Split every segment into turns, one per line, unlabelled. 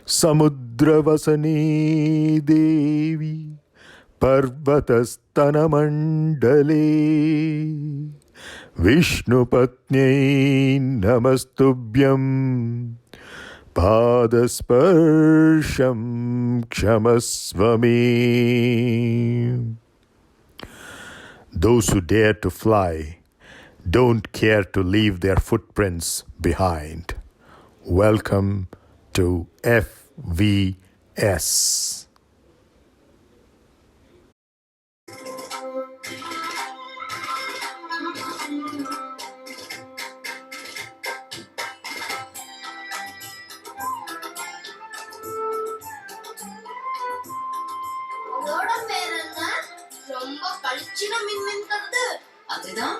समुद्रवसने देवी पर्वतस्तनमण्डले विष्णुपत्न्यै नमस्तुभ्यं पादस्पर्शं क्षमस्व मे. Those who dare to fly don't care to leave their footprints behind. Welcome to FVS.
அதுதான்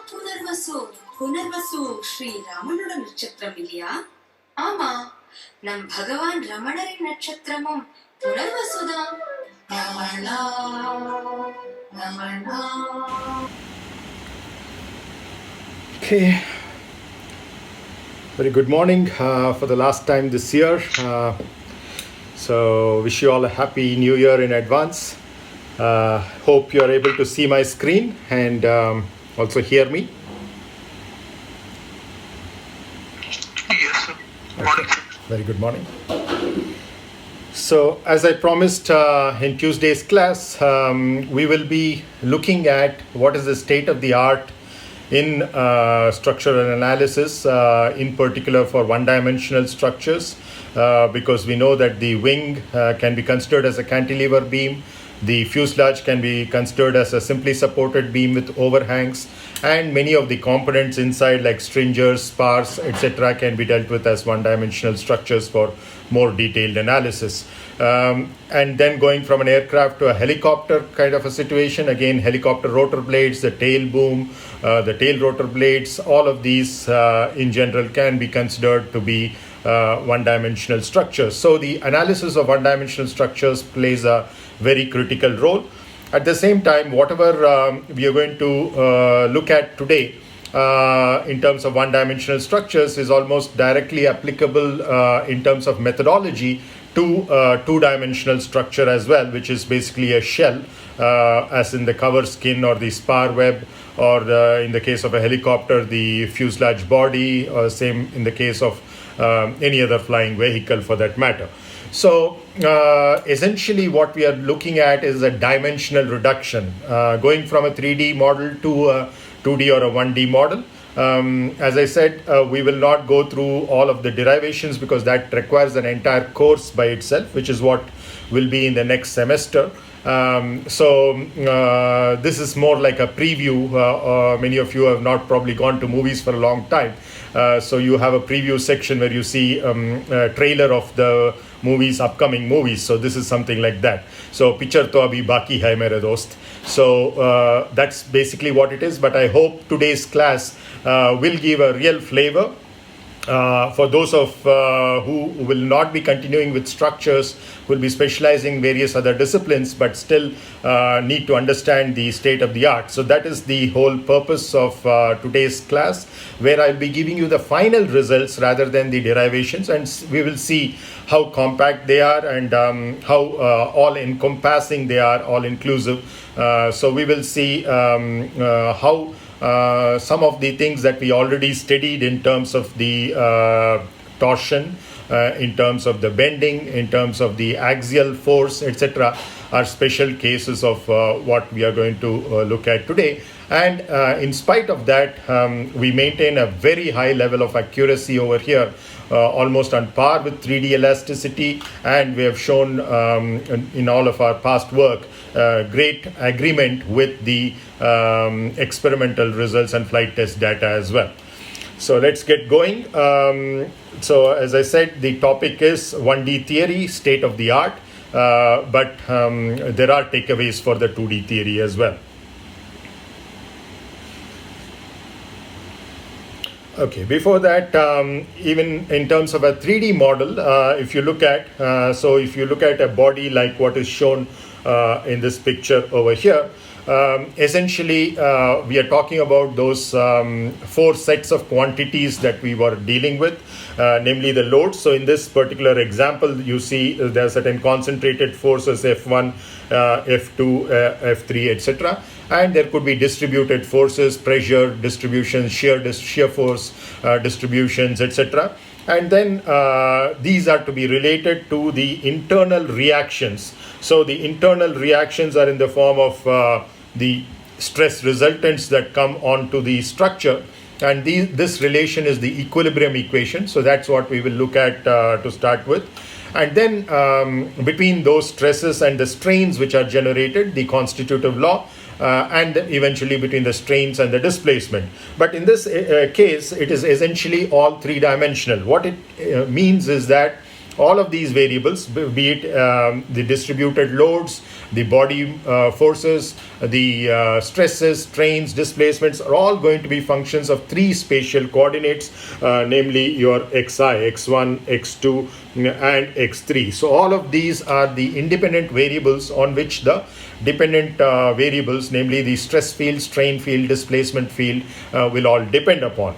புனர்வசு ஸ்ரீ ராமனோட நட்சத்திரம் இல்லையா? ஆமா, நம் பகவான் ரமணரின் நட்சத்திரமும் புனர்வசுதான். Ramana Ramana.
Okay, very good morning for the last time this year. So wish you all a happy new year in advance. Hope you are able to see my screen and also hear me.
Yes, sir. Morning.
Okay. Very good morning. So as I promised in Tuesday's class, we will be looking at what is the state of the art in structural analysis, in particular for one-dimensional structures, because we know that the wing can be considered as a cantilever beam. The fuselage can be considered as a simply supported beam with overhangs, and many of the components inside like stringers, spars, etc. can be dealt with as one-dimensional structures for more detailed analysis. And then going from an aircraft to a helicopter kind of a situation, again helicopter rotor blades, the tail boom, the tail rotor blades, all of these in general can be considered to be one-dimensional structures. So the analysis of one-dimensional structures plays a very critical role. At the same time, whatever we are going to look at today in terms of one-dimensional structures is almost directly applicable in terms of methodology to two-dimensional structure as well, which is basically a shell, as in the cover skin or the spar web, or in the case of a helicopter, the fuselage body, or same in the case of any other flying vehicle for that matter. So essentially what we are looking at is a dimensional reduction, going from a 3D model to a 2D or a 1D model. As I said, we will not go through all of the derivations because that requires an entire course by itself, which is what will be in the next semester. So this is more like a preview. Many of you have not probably gone to movies for a long time. So you have a preview section where you see a trailer of the movies, upcoming movies. So this is something like that. So picture to abhi baki hai mere dost. So that's basically what it is. But I hope today's class will give a real flavor. For those of who will not be continuing with structures, will be specializing various other disciplines, but still need to understand the state of the art. So that is the whole purpose of today's class, where I'll be giving you the final results rather than the derivations, and we will see how compact they are and how all encompassing they are, all inclusive. So we will see how some of the things that we already studied in terms of the torsion, in terms of the bending, in terms of the axial force, etc., are special cases of what we are going to look at today. And in spite of that, we maintain a very high level of accuracy over here, almost on par with 3D elasticity, and we have shown in all of our past work great agreement with the experimental results and flight test data as well. So let's get going. So as I said, the topic is 1D theory, state of the art, but there are takeaways for the 2D theory as well. Okay, before that, even in terms of a 3D model, if you look at, so if you look at a body like what is shown in this picture over here, essentially, we are talking about those 4 sets of quantities that we were dealing with, namely the loads. So in this particular example, you see there are certain concentrated forces, F1, F2, F3, etc. And there could be distributed forces, pressure distributions, shear force distributions, etc. And then these are to be related to the internal reactions. So the internal reactions are in the form of the stress resultants that come onto the structure. And this relation is the equilibrium equation. So that's what we will look at to start with. And then between those stresses and the strains which are generated, the constitutive law, and eventually between the strains and the displacement. But in this case, it is essentially all 3-dimensional. What it means is that all of these variables, be it the distributed loads, the body forces, the stresses, strains, displacements, are all going to be functions of 3 spatial coordinates, namely your xi, x1, x2, and x3. So all of these are the independent variables on which the dependent variables, namely the stress field, strain field, displacement field, will all depend upon.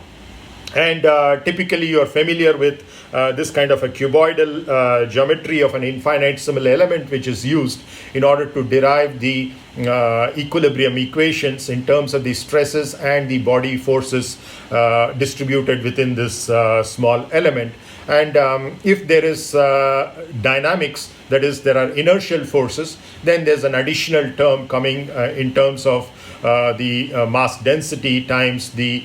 And typically you are familiar with this kind of a cuboidal geometry of an infinitesimal element, which is used in order to derive the equilibrium equations in terms of the stresses and the body forces distributed within this small element. And if there is dynamics, that is, there are inertial forces, then there's an additional term coming in terms of the mass density times the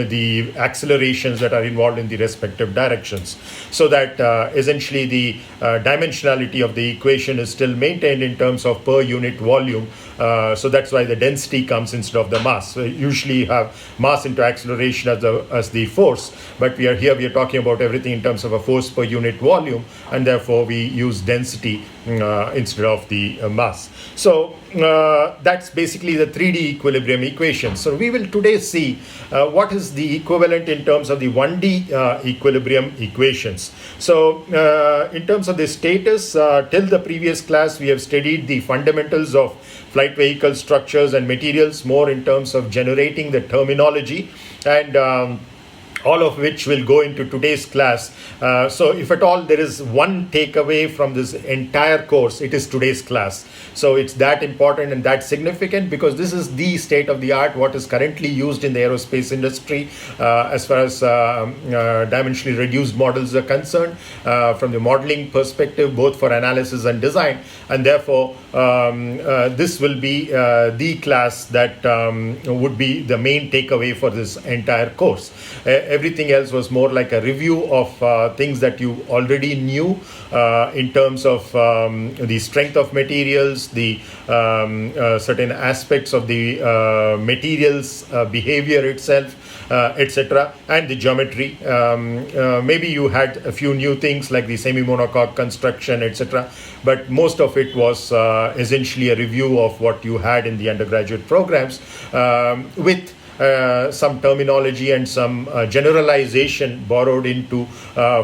the accelerations that are involved in the respective directions. So that essentially the dimensionality of the equation is still maintained in terms of per unit volume. So that's why the density comes instead of the mass. So usually you have mass into acceleration as the force, but we are talking about everything in terms of a force per unit volume, and therefore we use density instead of the mass. So that's basically the 3D equilibrium equation. So we will today see what is the equivalent in terms of the 1D equilibrium equations. So in terms of the status, till the previous class we have studied the fundamentals of flight vehicle structures and materials, more in terms of generating the terminology, and all of which will go into today's class. So if at all there is one takeaway from this entire course, it is today's class. So it's that important and that significant, because this is the state of the art, what is currently used in the aerospace industry as far as dimensionally reduced models are concerned, from the modeling perspective, both for analysis and design. And therefore this will be the class that would be the main takeaway for this entire course. Everything else was more like a review of things that you already knew in terms of the strength of materials, the certain aspects of the materials behavior itself, etc., and the geometry. Maybe you had a few new things like the semi-monocoque construction, etc., but most of it was essentially a review of what you had in the undergraduate programs, with some terminology and some generalization borrowed into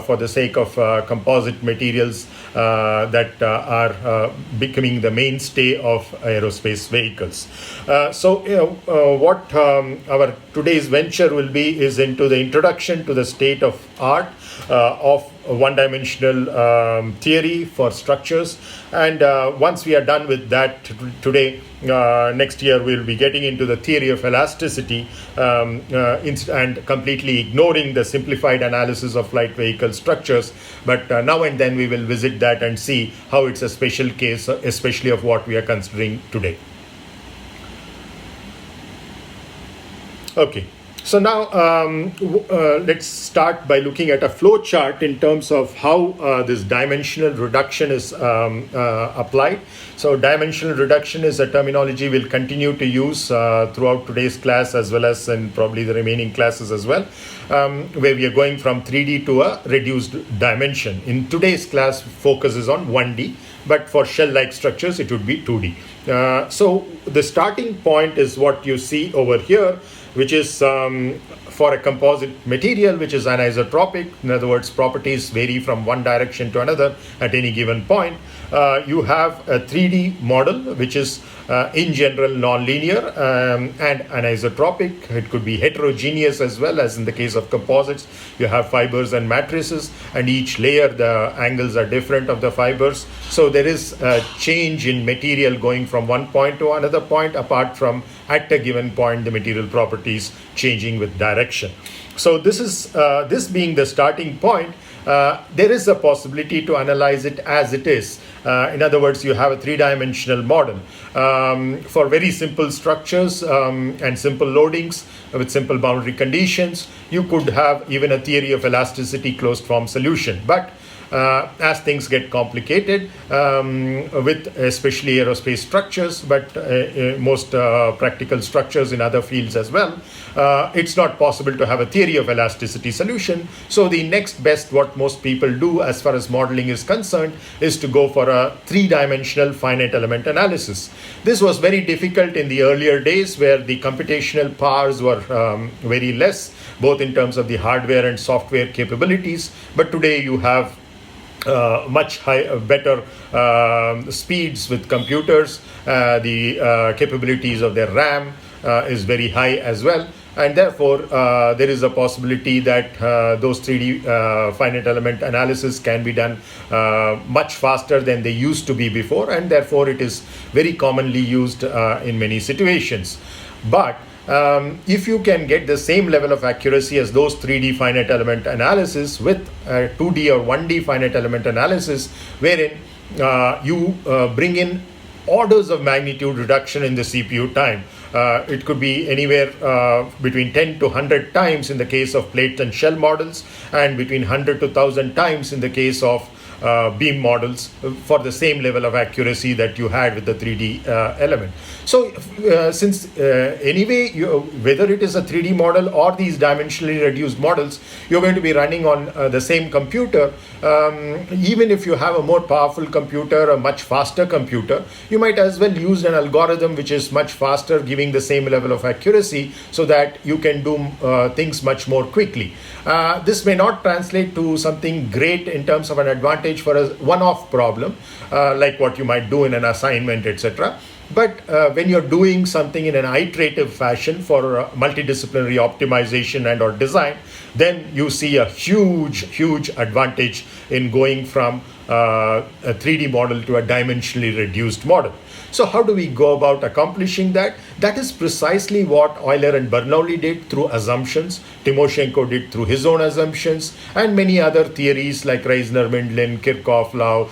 for the sake of composite materials that are becoming the mainstay of aerospace vehicles. What our today's venture will be is into the introduction to the state of art of one-dimensional theory for structures. And once we are done with that today, next year we'll be getting into the theory of elasticity and completely ignoring the simplified analysis of light vehicle structures. But now and then we will visit that and see how it's a special case, especially of what we are considering today. Okay. So now let's start by looking at a flow chart in terms of how this dimensional reduction is applied. So dimensional reduction is a terminology we'll continue to use throughout today's class, as well as in probably the remaining classes as well, where we are going from 3D to a reduced dimension. In today's class, focus is on 1D, but for shell-like structures it would be 2D. So the starting point is what you see over here, which is for a composite material which is anisotropic, in other words, properties vary from one direction to another at any given point, you have a 3D model which is in general non-linear and anisotropic. It could be heterogeneous as well, as in the case of composites. You have fibers and matrices, and each layer the angles are different of the fibers. So there is a change in material going from one point to another point, apart from at a given point the material properties changing with direction. So this being the starting point, there is a possibility to analyze it as it is. In other words, you have a three-dimensional model. For very simple structures and simple loadings with simple boundary conditions, you could have even a theory of elasticity closed form solution. But as things get complicated with especially aerospace structures, but most practical structures in other fields as well, it's not possible to have a theory of elasticity solution. So the next best what most people do as far as modeling is concerned is to go for a three-dimensional finite element analysis. This was very difficult in the earlier days where the computational powers were very less, both in terms of the hardware and software capabilities. But today you have much better speeds with computers. The capabilities of their RAM is very high as well, and therefore there is a possibility that those 3D finite element analysis can be done much faster than they used to be before, and therefore it is very commonly used in many situations. But if you can get the same level of accuracy as those 3D finite element analysis with 2D or 1D finite element analysis, wherein you bring in orders of magnitude reduction in the CPU time. It could be anywhere between 10 to 100 times in the case of plate and shell models, and between 100 to 1000 times in the case of beam models for the same level of accuracy that you had with the 3D element. So since anyway, whether it is a 3D model or these dimensionally reduced models, you're going to be running on the same computer. Even if you have a more powerful computer, a much faster computer, you might as well use an algorithm which is much faster, giving the same level of accuracy, so that you can do things much more quickly. This may not translate to something great in terms of an advantage for a one-off problem, like what you might do in an assignment, etc. But when you're doing something in an iterative fashion for multidisciplinary optimization and or design, then you see a huge advantage in going from a 3D model to a dimensionally reduced model. So how do we go about accomplishing that? That is precisely what Euler and Bernoulli did through assumptions, Timoshenko did through his own assumptions, and many other theories like Reisner-Mindlin, Kirchhoff law,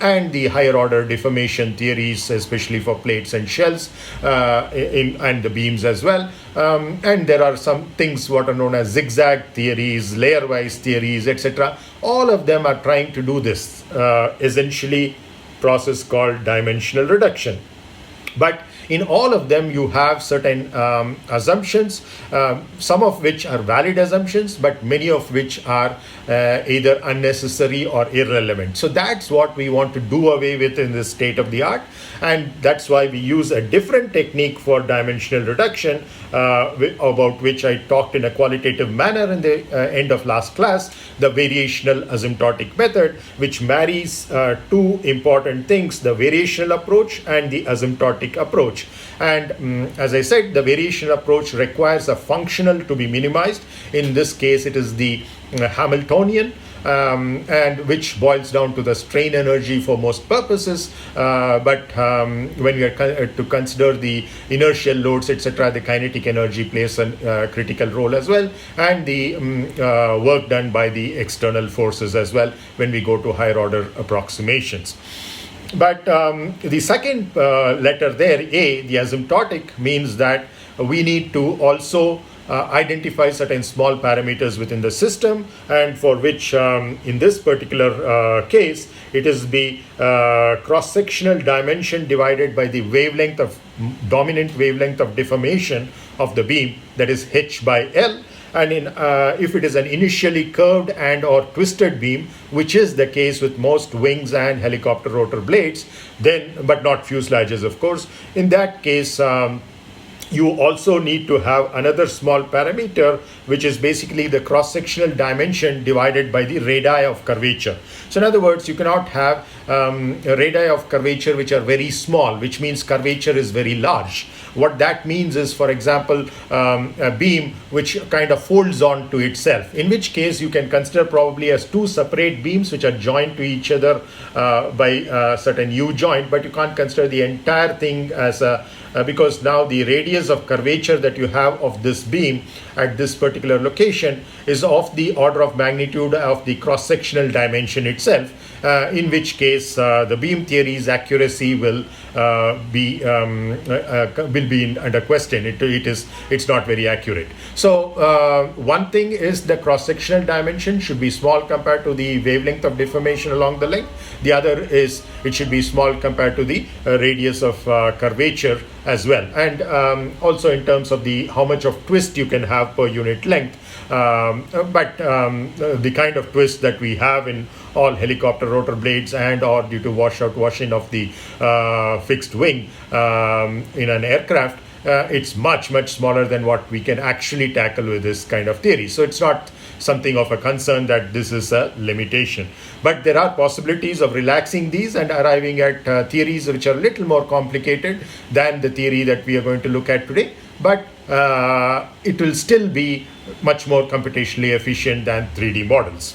and the higher order deformation theories, especially for plates and shells, and the beams as well. And there are some things what are known as zigzag theories, layer-wise theories, etc. All of them are trying to do this, essentially process called dimensional reduction. But in all of them, you have certain assumptions, some of which are valid assumptions, but many of which are either unnecessary or irrelevant. So that's what we want to do away with in this state of the art. And that's why we use a different technique for dimensional reduction, about which I talked in a qualitative manner in the end of last class, the variational asymptotic method, which marries two important things, the variational approach and the asymptotic approach. And as I said, the variational approach requires a functional to be minimized. In this case, it is the Hamiltonian, and which boils down to the strain energy for most purposes. But when we are to consider the inertial loads, etc., the kinetic energy plays a critical role as well, and the work done by the external forces as well when we go to higher order approximations. But the second letter there, A, the asymptotic, means that we need to also identify certain small parameters within the system, and for which in this particular case it is the cross-sectional dimension divided by the wavelength of dominant wavelength of deformation of the beam, that is h by L. And if it is an initially curved and or twisted beam, which is the case with most wings and helicopter rotor blades, then, but not fuselages of course, in that case you also need to have another small parameter, which is basically the cross-sectional dimension divided by the radii of curvature. So in other words, you cannot have radii of curvature which are very small, which means curvature is very large. What that means is, for example, a beam which kind of folds on to itself, in which case you can consider probably as two separate beams which are joined to each other by a certain U joint, but you can't consider the entire thing as a because now the radius of curvature that you have of this beam at this particular location is of the order of magnitude of the cross-sectional dimension itself, in which case the beam theory's accuracy will be under question. It's not very accurate. So one thing is the cross-sectional dimension should be small compared to the wavelength of deformation along the length. The other is it should be small compared to the radius of curvature as well, and also in terms of the how much of twist you can have per unit length. But the kind of twist that we have in all helicopter rotor blades and or due to wash-in of the fixed wing in an aircraft, it's much smaller than what we can actually tackle with this kind of theory. So it's not something of a concern that this is a limitation. But there are possibilities of relaxing these and arriving at theories which are a little more complicated than the theory that we are going to look at today. But it will still be much more computationally efficient than 3D models.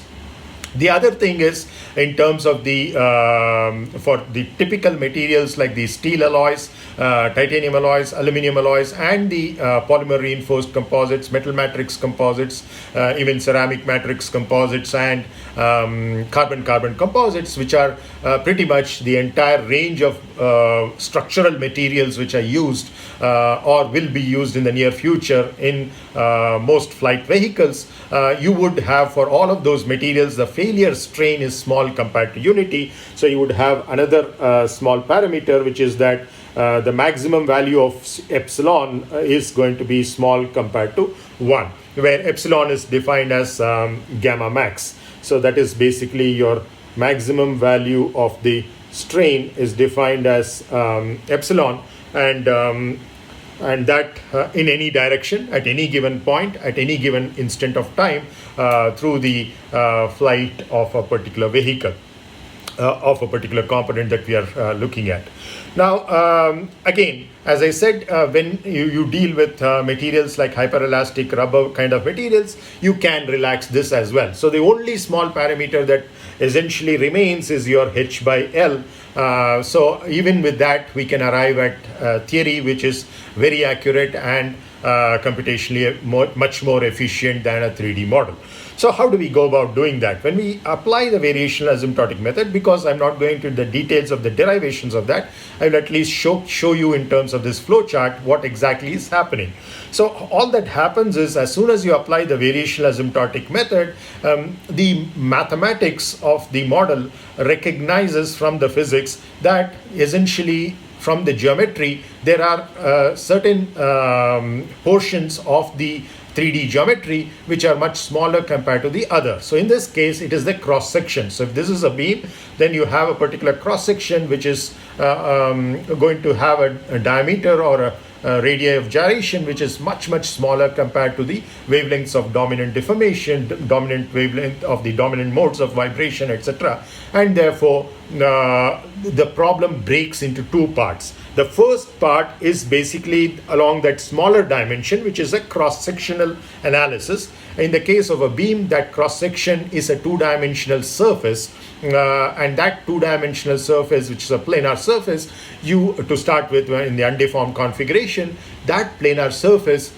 The other thing is, in terms of the for the typical materials like the steel alloys, titanium alloys, aluminum alloys, and the polymer reinforced composites, metal matrix composites, even ceramic matrix composites, and carbon composites, which are pretty much the entire range of structural materials which are used or will be used in the near future in most flight vehicles. You would have, for all of those materials, the failure strain is small compared to unity. So you would have another small parameter, which is that the maximum value of epsilon is going to be small compared to 1, where epsilon is defined as gamma max. So that is basically your maximum value of the strain is defined as epsilon, and that in any direction, at any given point, at any given instant of time, through the flight of a particular vehicle, of a particular component that we are looking at. Now, again, as I said, when you deal with materials like hyperelastic rubber kind of materials, you can relax this as well. So the only small parameter that essentially remains is your h by L. So even with that, we can arrive at theory which is very accurate and computationally much more efficient than a 3D model. So how do we go about doing that? When we apply the variational asymptotic method, because I'm not going to the details of the derivations of that, I will at least show you in terms of this flow chart what exactly is happening. So all that happens is, as soon as you apply the variational asymptotic method, the mathematics of the model recognizes from the physics that essentially from the geometry there are certain portions of the 3D geometry which are much smaller compared to the other. So in this case, it is the cross section. So if this is a beam, then you have a particular cross section which is going to have a diameter or a radii of gyration which is much smaller compared to the wavelengths of dominant deformation, dominant wavelength of the dominant modes of vibration, etc. And therefore the problem breaks into two parts. The first part is basically along that smaller dimension, which is a cross-sectional analysis. In the case of a beam, that cross-section is a two-dimensional surface, and that two-dimensional surface, which is a planar surface, to start with in the undeformed configuration, that planar surface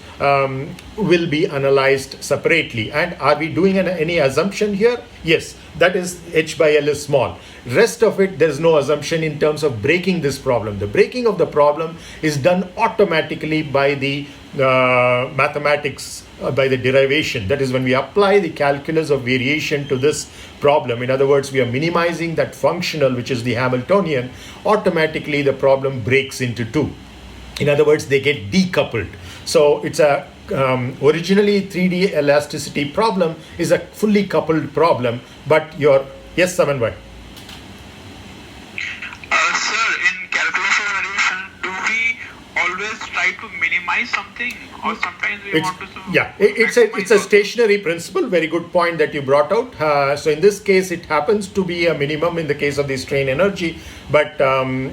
will be analyzed separately. And are we doing any assumption here? Yes, that is h by L is small. Rest of it, there is no assumption in terms of breaking this problem. The breaking of the problem is done automatically by the mathematics, by the derivation. That is when we apply the calculus of variation to this problem. In other words, we are minimizing that functional, which is the Hamiltonian. Automatically, the problem breaks into two. In other words, they get decoupled. So it's a originally 3D elasticity problem is a fully coupled problem, but yes, Samanbhai.
Sir, in calculus of variation, do we always try to minimize or sometimes we want to.
It's a stationary principle. Very good point that you brought out. So in this case, it happens to be a minimum in the case of the strain energy, but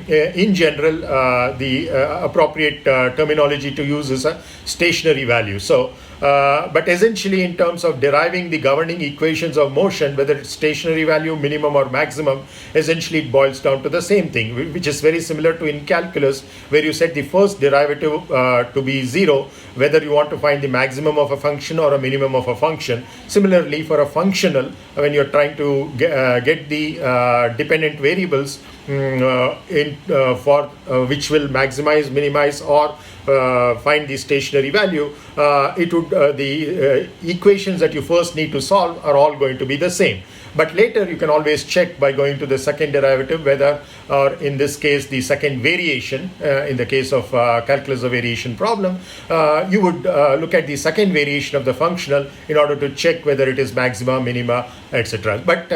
in general, the appropriate terminology to use is a stationary value. So. But essentially, in terms of deriving the governing equations of motion, whether it's stationary value, minimum or maximum, essentially it boils down to the same thing, which is very similar to in calculus, where you set the first derivative to be zero, whether you want to find the maximum of a function or a minimum of a function. Similarly, for a functional, when you're trying to get the dependent variables for which will maximize, minimize, or find the stationary value, it would the equations that you first need to solve are all going to be the same. But later you can always check by going to the second derivative whether, or in this case the second variation, in the case of calculus of variation problem, you would look at the second variation of the functional in order to check whether it is maxima, minima, etc. But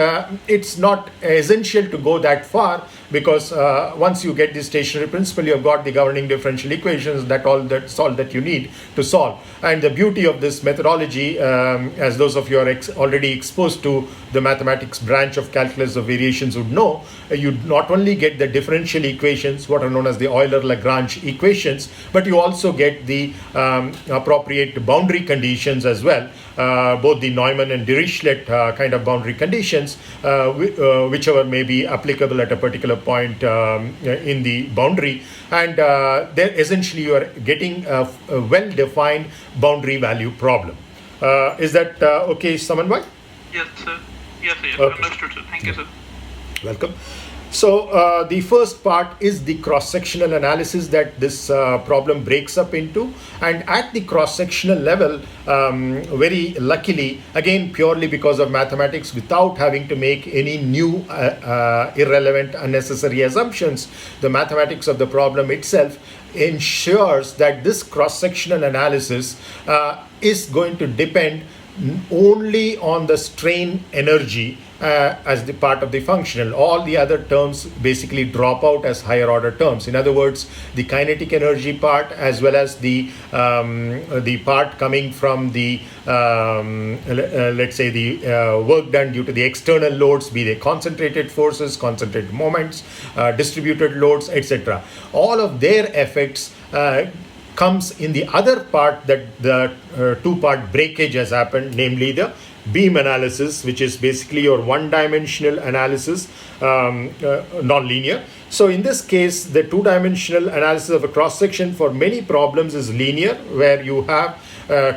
it's not essential to go that far, because once you get the stationary principle, you have got the governing differential equations. That's all that you need to solve. And the beauty of this methodology, as those of you are already exposed to the mathematics branch of calculus of variations would know, you not only get the differential equations, what are known as the Euler-Lagrange equations, but you also get the appropriate boundary conditions as well, both the Neumann and Dirichlet kind of boundary conditions, whichever may be applicable at a particular point in the boundary. And then essentially you are getting a well-defined boundary value problem. Is that okay, Samanbhai?
Yes, sir. Yes,
Okay.
Understood, sir. Thank you, sir.
Welcome. So the first part is the cross-sectional analysis that this problem breaks up into, and at the cross-sectional level, very luckily, again purely because of mathematics, without having to make any new irrelevant, unnecessary assumptions, the mathematics of the problem itself ensures that this cross-sectional analysis is going to depend only on the strain energy as the part of the functional. All the other terms basically drop out as higher order terms. In other words, the kinetic energy part, as well as the part coming from the let's say the work done due to the external loads, be they concentrated forces, concentrated moments, distributed loads, etc. All of their effects comes in the other part, that the two-part breakage has happened, namely the beam analysis, which is basically your one-dimensional analysis, non-linear. So in this case, the two-dimensional analysis of a cross-section for many problems is linear, where you have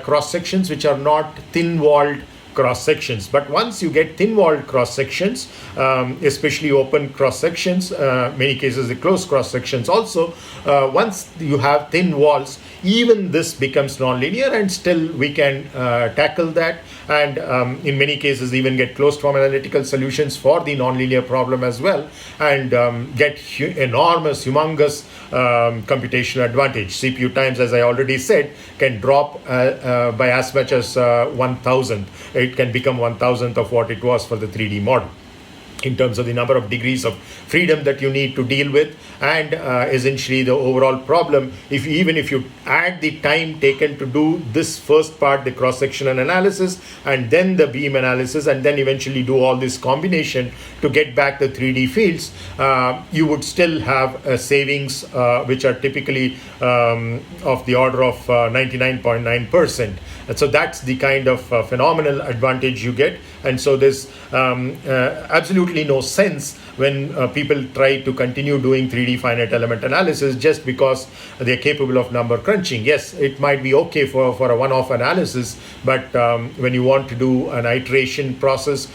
cross-sections which are not thin-walled cross-sections. But once you get thin-walled cross-sections, especially open cross-sections, many cases the closed cross-sections also, once you have thin walls, even this becomes non-linear, and still we can tackle that, and in many cases even get closed form analytical solutions for the non-linear problem as well, and get enormous, humongous computational advantage. CPU times, as I already said, can drop by as much as 1,000. It can become 1,000th of what it was for the 3D model, in terms of the number of degrees of freedom that you need to deal with, and essentially the overall problem. Even if you add the time taken to do this first part, the cross-sectional analysis, and then the beam analysis, and then eventually do all this combination to get back the 3D fields, you would still have savings which are typically of the order of 99.9%. And so that's the kind of phenomenal advantage you get. And so there's absolutely no sense when people try to continue doing 3D finite element analysis just because they're capable of number crunching. Yes, it might be okay for a one-off analysis, but when you want to do an iteration process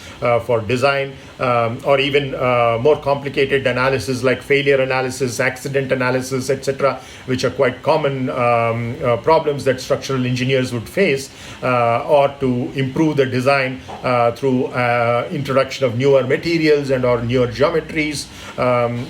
for design, or even more complicated analysis like failure analysis, accident analysis, etc., which are quite common problems that structural engineers would face, or to improve the design through introduction of newer materials and or newer geometries,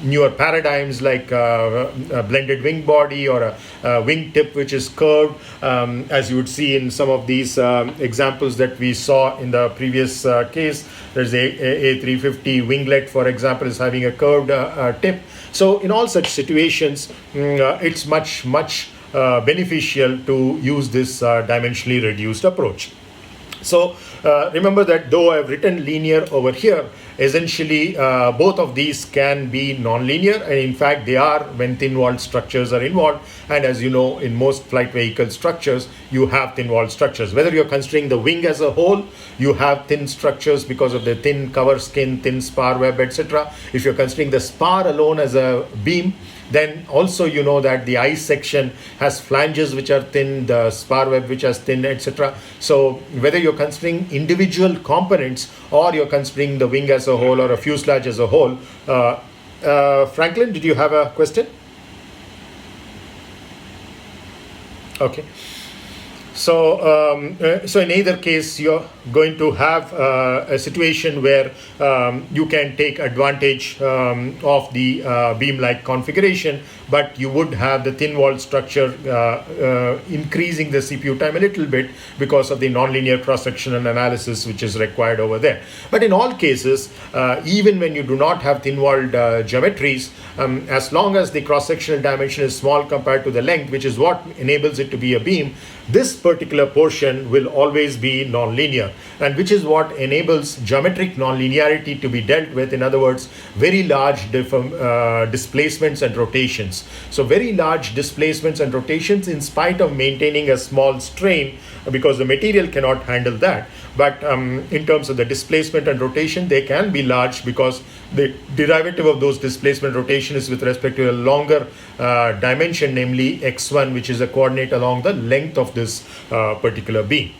newer paradigms like a blended wing body or a wing tip which is curved, as you would see in some of these examples that we saw in the previous case. There's a A350 winglet, for example, is having a curved tip. So in all such situations, it's much beneficial to use this dimensionally reduced approach. So remember that though I've written linear over here, essentially both of these can be non-linear, and in fact they are when thin-walled structures are involved. And as you know, in most flight vehicle structures you have thin-walled structures. Whether you're considering the wing as a whole, you have thin structures because of the thin cover skin, thin spar web, etc. If you're considering the spar alone as a beam, then also you know that the eye section has flanges which are thin, the spar web which is thin, etc. So whether you're considering individual components or you're considering the wing as a whole or a fuselage as a whole. Franklin, did you have a question? Okay. So, so in either case, you're going to have a situation where you can take advantage of the beam-like configuration, but you would have the thin-walled structure increasing the CPU time a little bit because of the nonlinear cross-sectional analysis which is required over there. But in all cases, even when you do not have thin-walled geometries, as long as the cross-sectional dimension is small compared to the length, which is what enables it to be a beam, this particular portion will always be nonlinear, and which is what enables geometric nonlinearity to be dealt with. In other words, very large displacements and rotations. So very large displacements and rotations in spite of maintaining a small strain, because the material cannot handle that. But in terms of the displacement and rotation, they can be large because the derivative of those displacement rotation is with respect to a longer dimension, namely x1, which is a coordinate along the length of this particular beam.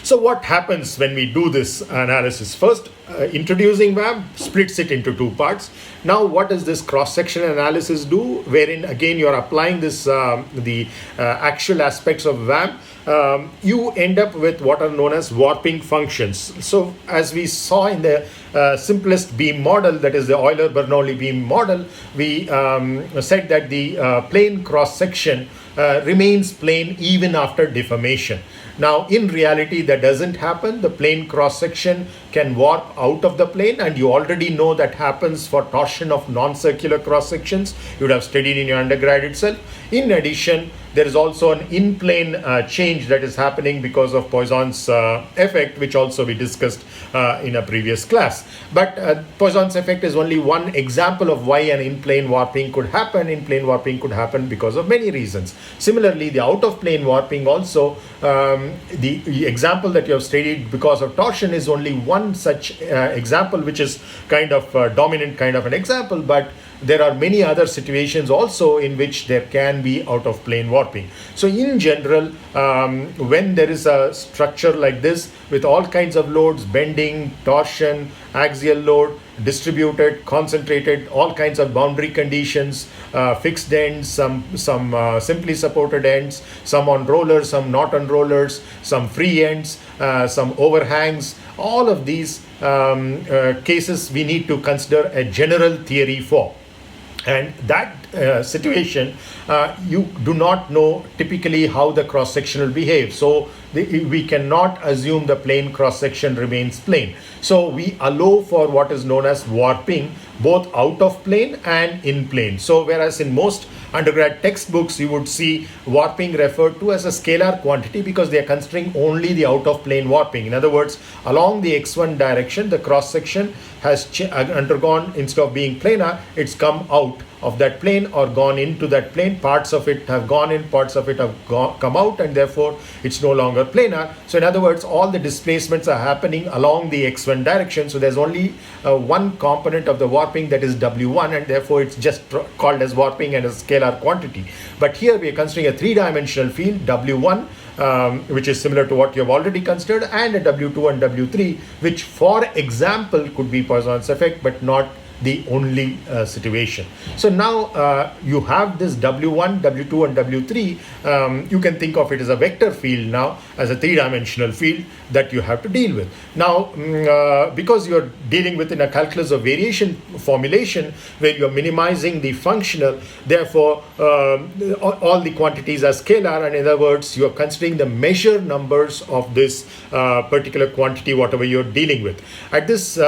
So what happens when we do this analysis? First, introducing VAM splits it into two parts. Now, what does this cross-sectional analysis do? Wherein, again, you're applying this the actual aspects of VAM. You end up with what are known as warping functions. So, as we saw in the simplest beam model, that is the Euler-Bernoulli beam model, we said that the plane cross-section remains plane even after deformation. Now, in reality, that doesn't happen. The plane cross-section can warp out of the plane, and you already know that happens for torsion of non-circular cross-sections. You would have studied in your undergrad itself. In addition, there is also an in-plane change that is happening because of Poisson's effect, which also we discussed in a previous class. But Poisson's effect is only one example of why an in-plane warping could happen. In-plane warping could happen because of many reasons. Similarly, the out-of-plane warping also, the example that you have studied because of torsion is only one such example, which is kind of dominant kind of an example, but there are many other situations also in which there can be out-of-plane warping. So in general, when there is a structure like this with all kinds of loads, bending, torsion, axial load, distributed, concentrated, all kinds of boundary conditions, fixed ends, some simply supported ends, some on rollers, some not on rollers, some free ends, some overhangs, all of these cases we need to consider a general theory for. And that situation, you do not know typically how the cross-section will behave. So we cannot assume the plane cross-section remains plane. So we allow for what is known as warping, both out of plane and in plane. So whereas in most undergrad textbooks, you would see warping referred to as a scalar quantity because they are considering only the out of plane warping. In other words, along the x1 direction, the cross-section has undergone, instead of being planar, it's come out of that plane or gone into that plane. Parts of it have gone in, parts of it have come out, and therefore it's no longer planar. So in other words, all the displacements are happening along the x1 direction. So there's only one component of the warping, that is W1, and therefore it's just called as warping and a scalar quantity. But here we are considering a three-dimensional field, W1, which is similar to what you have already considered, and a W2 and W3, which for example could be Poisson's effect, but not the only situation. So now you have this W1, W2 and W3. You can think of it as a vector field now, as a three-dimensional field that you have to deal with. Now, because you're dealing with in a calculus of variation formulation where you're minimizing the functional, therefore all the quantities are scalar, and in other words, you're considering the measure numbers of this particular quantity, whatever you're dealing with. At this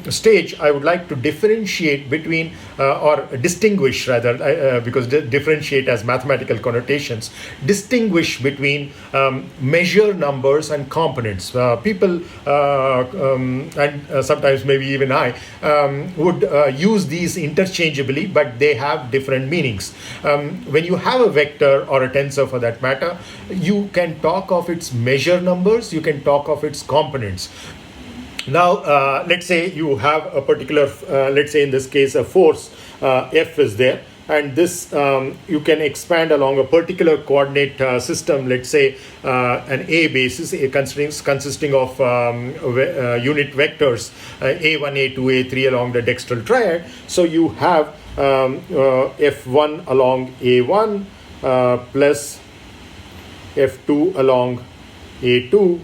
stage, I would like to differentiate differentiate between or distinguish rather, because differentiate has mathematical connotations, distinguish between measure numbers and components. People and sometimes maybe even I would use these interchangeably, but they have different meanings. When you have a vector or a tensor for that matter, you can talk of its measure numbers, you can talk of its components. Now, let's say you have a particular, let's say in this case, a force F is there, and this you can expand along a particular coordinate system, let's say an A basis, consisting of unit vectors A1, A2, A3 along the dextral triad. So you have F1 along A1 plus F2 along A2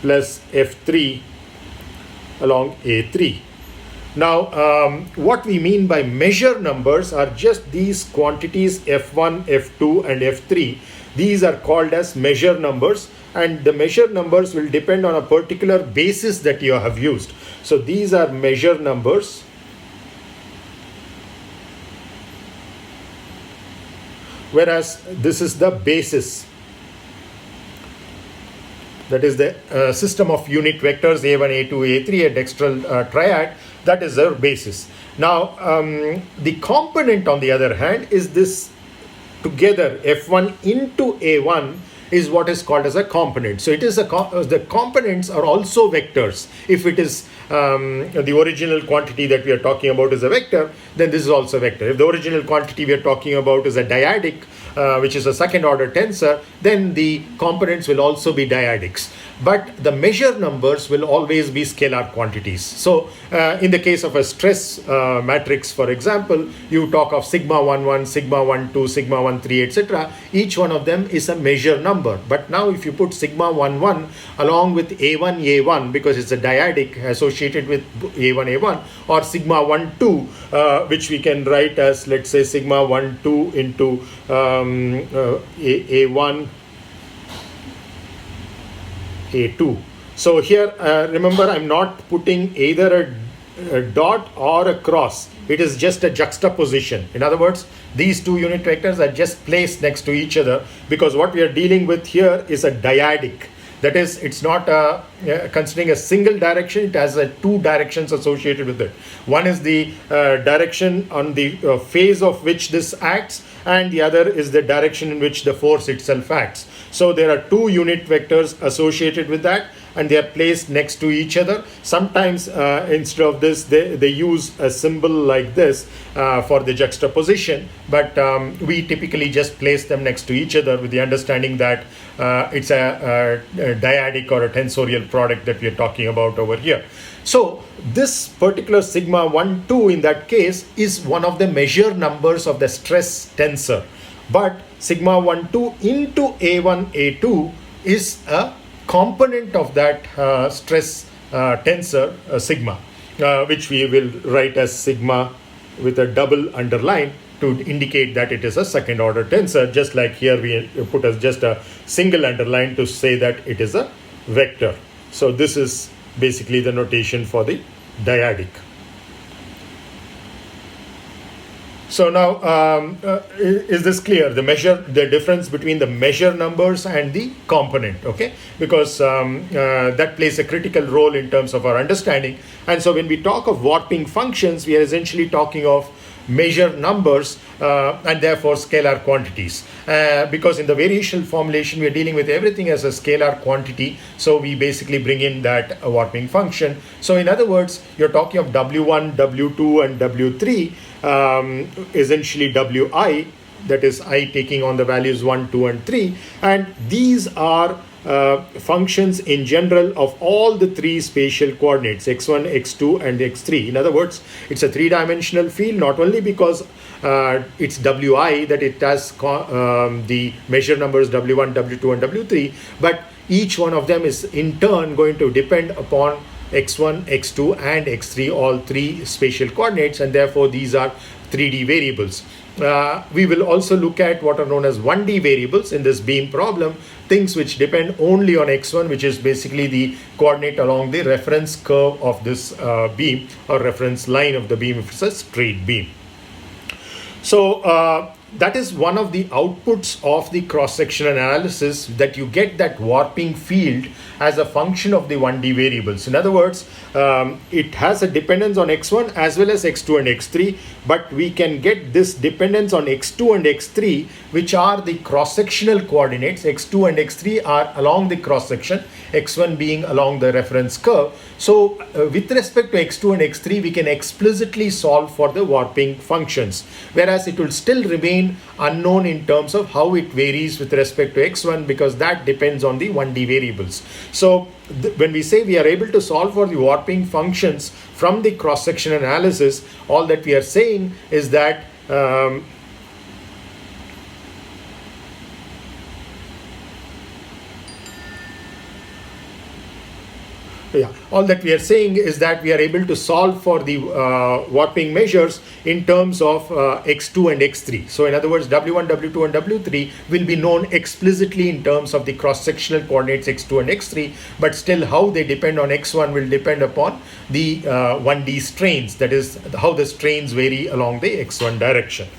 plus F3 along A3. Now, what we mean by measure numbers are just these quantities F1, F2 and F3. These are called as measure numbers, and the measure numbers will depend on a particular basis that you have used. So these are measure numbers. Whereas this is the basis. That is the system of unit vectors A1, A2, A3, a dextral triad. That is their basis. Now, the component, on the other hand, is this together F1 into A1 is what is called as a component. So it is the components are also vectors. If it is the original quantity that we are talking about is a vector, then this is also a vector. If the original quantity we are talking about is a dyadic, which is a second order tensor, then the components will also be dyadics. But the measure numbers will always be scalar quantities. So in the case of a stress matrix, for example, you talk of sigma 11, sigma 12, sigma 13, etc. Each one of them is a measure number. But now if you put sigma 11 along with A1, A1, because it's a dyadic associated with A1, A1, or sigma 12, which we can write as, let's say, sigma 12 into A1, A2. So here, remember, I'm not putting either a dot or a cross. It is just a juxtaposition. In other words, these two unit vectors are just placed next to each other, because what we are dealing with here is a dyadic. That is, it's not considering a single direction, it has two directions associated with it. One is the direction on the phase of which this acts, and the other is the direction in which the force itself acts. So there are two unit vectors associated with that, and they are placed next to each other. Sometimes instead of this, they use a symbol like this for the juxtaposition, but we typically just place them next to each other with the understanding that it's a dyadic or a tensorial product that we are talking about over here. So this particular sigma 12 in that case is one of the measure numbers of the stress tensor. But sigma 12 into A1, A2 is a component of that stress tensor sigma, which we will write as sigma with a double underline to indicate that it is a second order tensor, just like here we put as just a single underline to say that it is a vector. So this is basically the notation for the dyadic. So now, is this clear? The difference between the measure numbers and the component, okay? Because that plays a critical role in terms of our understanding. And so when we talk of warping functions, we are essentially talking of measure numbers and therefore scalar quantities. Because in the variational formulation, we are dealing with everything as a scalar quantity. So we basically bring in that warping function. So in other words, you're talking of W1, W2, and W3, essentially Wi, that is I taking on the values 1, 2, and 3. And these are functions in general of all the three spatial coordinates, x1, x2, and x3. In other words, it's a three-dimensional field, not only because it's Wi, that it has the measure numbers W1, W2, and W3, but each one of them is in turn going to depend upon x1, x2, and x3, all three spatial coordinates, and therefore these are 3D variables. We will also look at what are known as 1D variables in this beam problem, things which depend only on x1, which is basically the coordinate along the reference curve of this beam, or reference line of the beam if it's a straight beam. So that is one of the outputs of the cross-sectional analysis, that you get that warping field as a function of the 1D variables. In other words, it has a dependence on x1 as well as x2 and x3, but we can get this dependence on x2 and x3, which are the cross-sectional coordinates. x2 and x3 are along the cross-section, x1 being along the reference curve. So with respect to x2 and x3, we can explicitly solve for the warping functions, whereas it will still remain unknown in terms of how it varies with respect to x1, because that depends on the 1D variables. So when we say we are able to solve for the warping functions from the cross-section analysis, all that we are saying is that all that we are saying is that we are able to solve for the warping measures in terms of x2 and x3. So in other words, w1, w2 and w3 will be known explicitly in terms of the cross-sectional coordinates x2 and x3, but still how they depend on x1 will depend upon the 1D strains, that is how the strains vary along the x1 direction.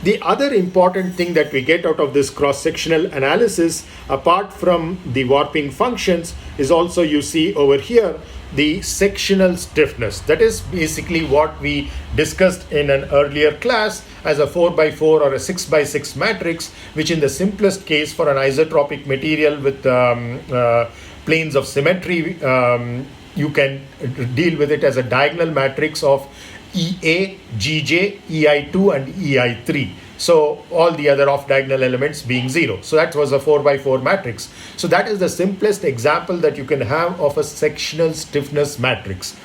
The other important thing that we get out of this cross-sectional analysis, apart from the warping functions, is also, you see over here, the sectional stiffness. That is basically what we discussed in an earlier class as a 4x4 or a 6x6 matrix, which in the simplest case for an isotropic material with planes of symmetry, you can deal with it as a diagonal matrix of EA, GJ, EI2 and EI3. So all the other off-diagonal elements being 0. So that was a 4x4 matrix. So that is the simplest example that you can have of a sectional stiffness matrix.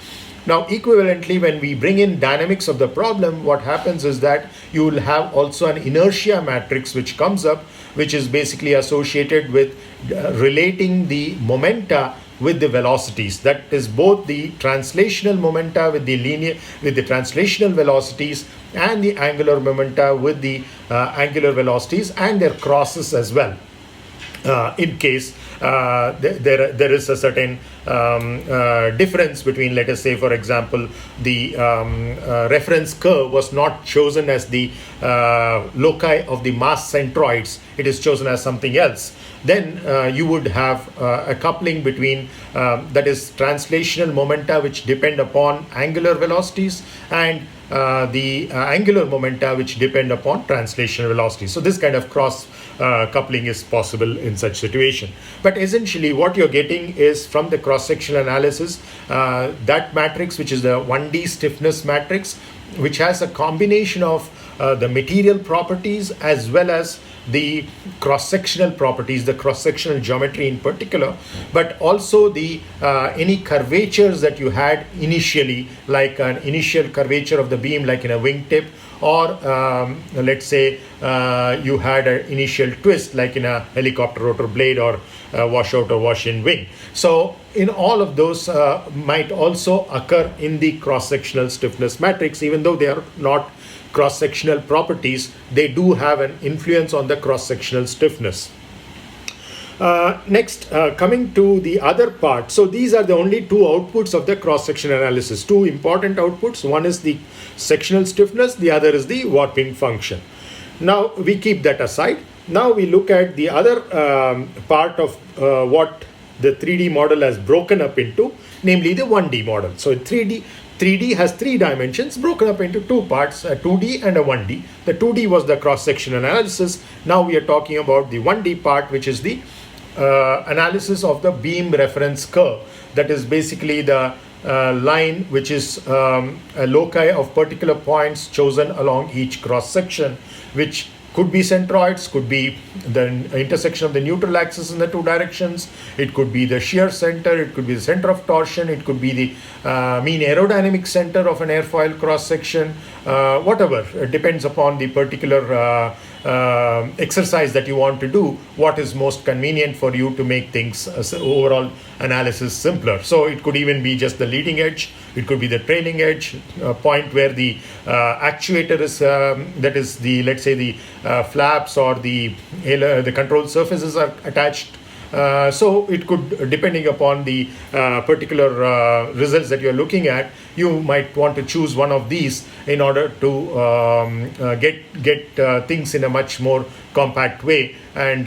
Now equivalently, when we bring in dynamics of the problem, what happens is that you will have also an inertia matrix which comes up, which is basically associated with relating the momenta with the velocities. That is both the translational momenta with the translational velocities, and the angular momenta with the angular velocities and their crosses as well. In case there is a certain difference between, let us say, for example, the reference curve was not chosen as the loci of the mass centroids, it is chosen as something else. Then you would have a coupling between, that is translational momenta which depend upon angular velocities, and the angular momenta which depend upon translational velocities. So this kind of cross coupling is possible in such situation. But essentially what you're getting is, from the cross-sectional analysis, that matrix which is the 1D stiffness matrix, which has a combination of the material properties as well as the cross-sectional properties, the cross-sectional geometry in particular, but also the any curvatures that you had initially, like an initial curvature of the beam, like in a wingtip, or let's say you had an initial twist like in a helicopter rotor blade, or washout or wash-in wing. So in all of those might also occur in the cross-sectional stiffness matrix. Even though they are not cross-sectional properties, they do have an influence on the cross-sectional stiffness. Next, coming to the other part. So these are the only two outputs of the cross-section analysis. Two important outputs. One is the sectional stiffness, the other is the warping function. Now we keep that aside. Now we look at the other part of what the 3D model has broken up into, namely the 1D model. So 3D has 3 dimensions broken up into 2 parts, a 2D and a 1D. The 2D was the cross-section analysis. Now we are talking about the 1D part, which is the analysis of the beam reference curve. That is basically the line which is a loci of particular points chosen along each cross-section, which could be centroids, could be the intersection of the neutral axis in the 2 directions, it could be the shear center, it could be the center of torsion, it could be the mean aerodynamic center of an airfoil cross-section, whatever. It depends upon the particular exercise that you want to do, what is most convenient for you to make things overall analysis simpler. So it could even be just the leading edge, it could be the trailing edge, point where the actuator is, that is the, let's say the flaps or the control surfaces are attached. So it could, depending upon the particular results that you're looking at, you might want to choose one of these in order to get things in a much more compact way and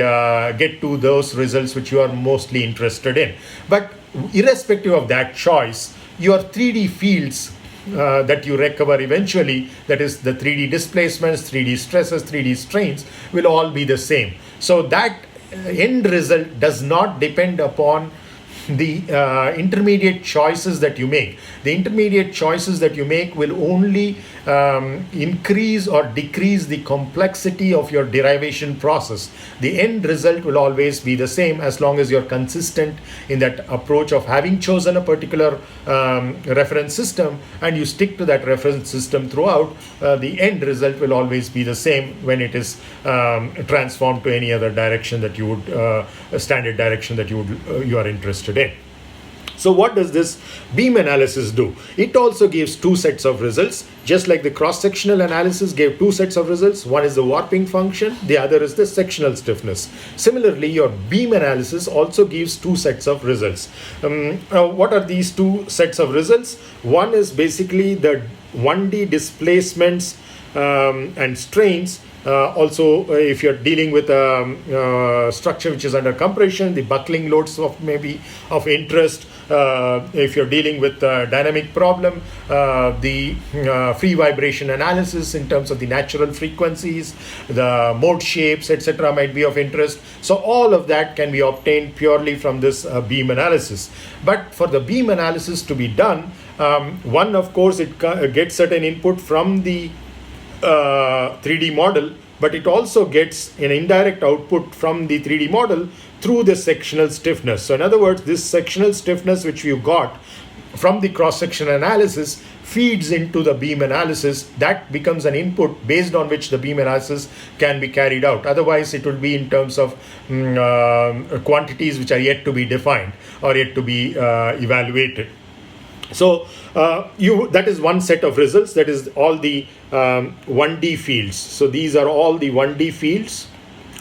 get to those results which you are mostly interested in. But irrespective of that choice, your 3D fields that you recover eventually, that is the 3D displacements, 3D stresses, 3D strains, will all be the same. So that end result does not depend upon the intermediate choices that you make. The intermediate choices that you make will only increase or decrease the complexity of your derivation process. The end result will always be the same as long as you're consistent in that approach of having chosen a particular reference system and you stick to that reference system throughout. The end result will always be the same when it is transformed to any other direction that you would, standard direction that you are interested in. So what does this beam analysis do? It also gives two sets of results. Just like the cross-sectional analysis gave two sets of results. One is the warping function, the other is the sectional stiffness. Similarly, your beam analysis also gives two sets of results. What are these two sets of results? One is basically the 1D displacements and strains. Also, if you're dealing with a structure which is under compression, the buckling loads maybe of interest. If you're dealing with a dynamic problem, the free vibration analysis in terms of the natural frequencies, the mode shapes, etc. might be of interest. So all of that can be obtained purely from this beam analysis. But for the beam analysis to be done, one, of course, it gets certain input from the 3D model, but it also gets an indirect output from the 3D model through the sectional stiffness. So in other words, this sectional stiffness which you got from the cross-section analysis feeds into the beam analysis. That becomes an input based on which the beam analysis can be carried out. Otherwise, it will be in terms of quantities which are yet to be defined or yet to be evaluated. So that is one set of results, that is all the 1D fields. So these are all the 1D fields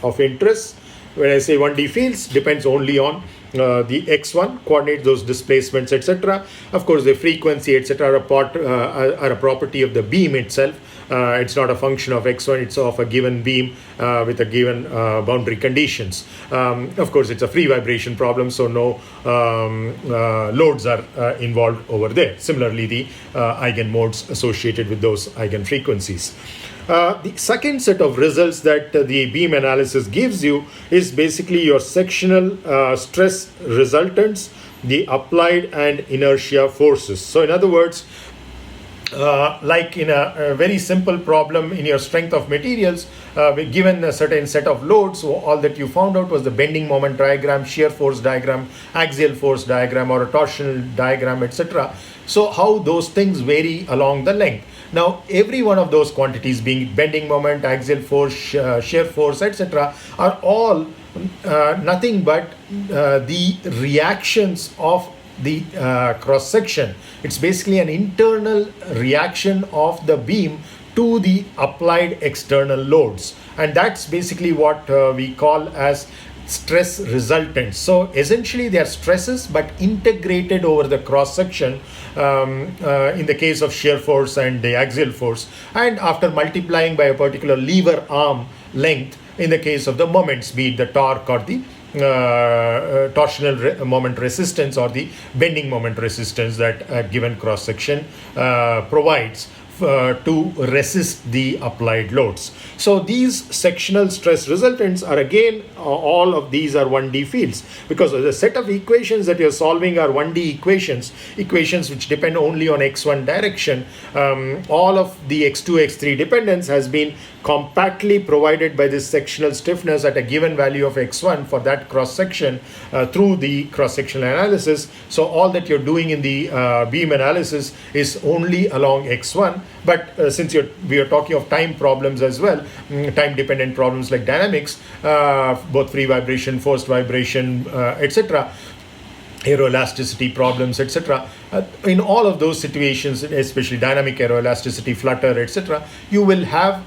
of interest. When I say 1D fields, depends only on the x1 coordinate, those displacements, etc. Of course, the frequency, etc. are a property of the beam itself. It's not a function of x1, it's of a given beam with a given boundary conditions. Of course, it's a free vibration problem, so no loads are involved over there. Similarly, the eigenmodes associated with those eigenfrequencies. The second set of results that the beam analysis gives you is basically your sectional stress resultants, the applied and inertia forces. So in other words, like in a very simple problem in your strength of materials, given a certain set of loads, so all that you found out was the bending moment diagram, shear force diagram, axial force diagram, or a torsional diagram, etc. So how those things vary along the length. Now, every one of those quantities, being bending moment, axial force, shear force, etc., are all nothing but the reactions of the cross section. It's basically an internal reaction of the beam to the applied external loads, and that's basically what we call as stress resultants. So essentially they are stresses but integrated over the cross section in the case of shear force and the axial force, and after multiplying by a particular lever arm length in the case of the moments, be it the torque or the torsional moment resistance or the bending moment resistance that a given cross section provides to resist the applied loads. So these sectional stress resultants are again, all of these are 1D fields, because the set of equations that you're solving are 1D equations which depend only on x1 direction. All of the x2, x3 dependence has been compactly provided by this sectional stiffness at a given value of x1 for that cross section through the cross sectional analysis. So all that you're doing in the beam analysis is only along x1, But since we are talking of time problems as well, time-dependent problems like dynamics, both free vibration, forced vibration, etc., aeroelasticity problems, etc. In all of those situations, especially dynamic aeroelasticity, flutter, etc., you will have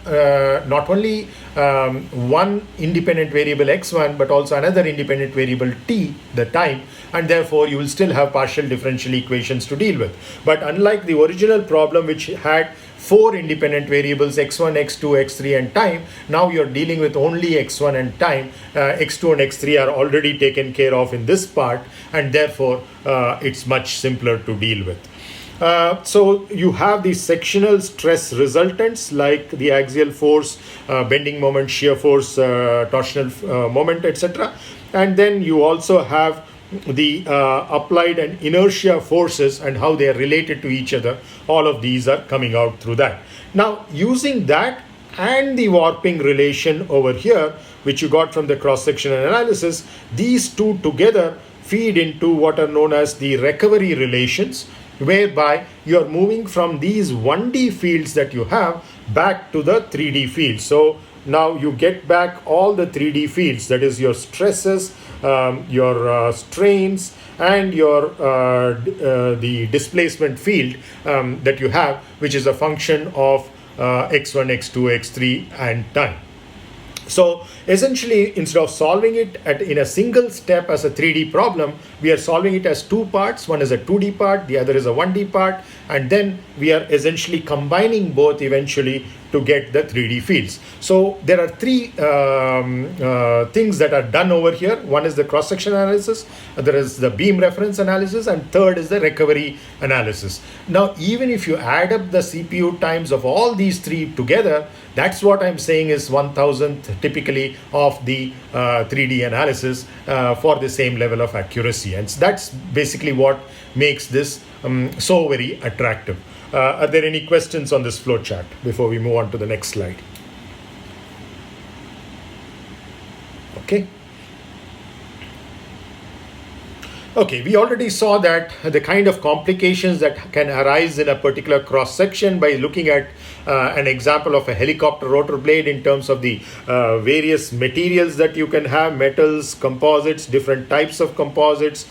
not only one independent variable x1, but also another independent variable t, the time, and therefore you will still have partial differential equations to deal with. But unlike the original problem, which had 4 independent variables, x1, x2, x3 and time, now you're dealing with only x1 and time. X2 and x3 are already taken care of in this part, and therefore it's much simpler to deal with. So you have the sectional stress resultants like the axial force, bending moment, shear force, torsional moment, etc. And then you also have the applied and inertia forces and how they are related to each other. All of these are coming out through that. Now, using that and the warping relation over here, which you got from the cross-sectional analysis, these two together feed into what are known as the recovery relations, whereby you're moving from these 1D fields that you have back to the 3D fields. So now you get back all the 3D fields, that is your stresses, your strains, and your the displacement field that you have, which is a function of x1, x2, x3 and time. So essentially, instead of solving it in a single step as a 3D problem, we are solving it as two parts. One is a 2D part, the other is a 1D part, and then we are essentially combining both eventually to get the 3D fields. So there are three things that are done over here. One is the cross-section analysis, there is the beam reference analysis, and third is the recovery analysis. Now, even if you add up the CPU times of all these three together, that's what I'm saying is 1,000th typically of the 3D analysis for the same level of accuracy. And that's basically what makes this so very attractive. Are there any questions on this flowchart before we move on to the next slide? Okay. Okay, we already saw that the kind of complications that can arise in a particular cross-section by looking at an example of a helicopter rotor blade in terms of the various materials that you can have, metals, composites, different types of composites,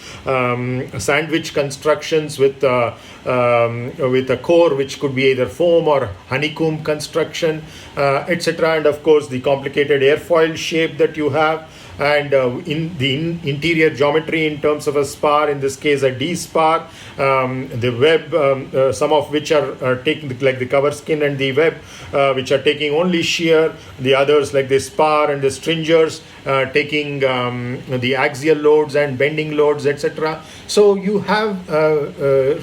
sandwich constructions with a core which could be either foam or honeycomb construction, etc. And of course the complicated airfoil shape that you have, and in the interior geometry in terms of a spar, in this case a D-spar, the web, some of which are taking, like the cover skin and the web, which are taking only shear, the others like the spar and the stringers taking the axial loads and bending loads, etc. So you have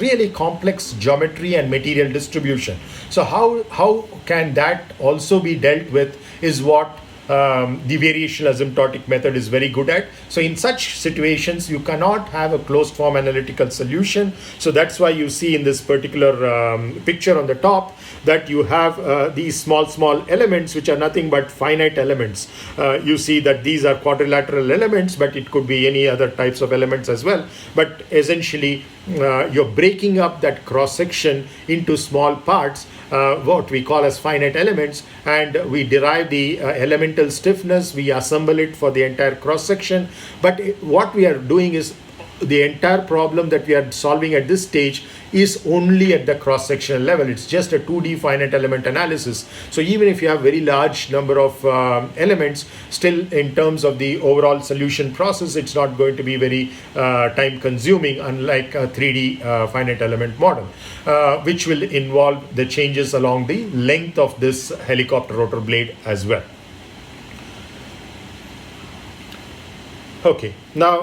really complex geometry and material distribution. So how can that also be dealt with is what the variational asymptotic method is very good at. So in such situations, you cannot have a closed form analytical solution. So that's why you see in this particular picture on the top that you have these small elements which are nothing but finite elements. You see that these are quadrilateral elements, but it could be any other types of elements as well. But essentially, you're breaking up that cross-section into small parts, what we call as finite elements, and we derive the elemental stiffness, we assemble it for the entire cross-section. But what we are doing is the entire problem that we are solving at this stage is only at the cross-sectional level. It's just a 2D finite element analysis. So even if you have very large number of elements, still in terms of the overall solution process, it's not going to be very time consuming, unlike a 3D finite element model, which will involve the changes along the length of this helicopter rotor blade as well. Okay, now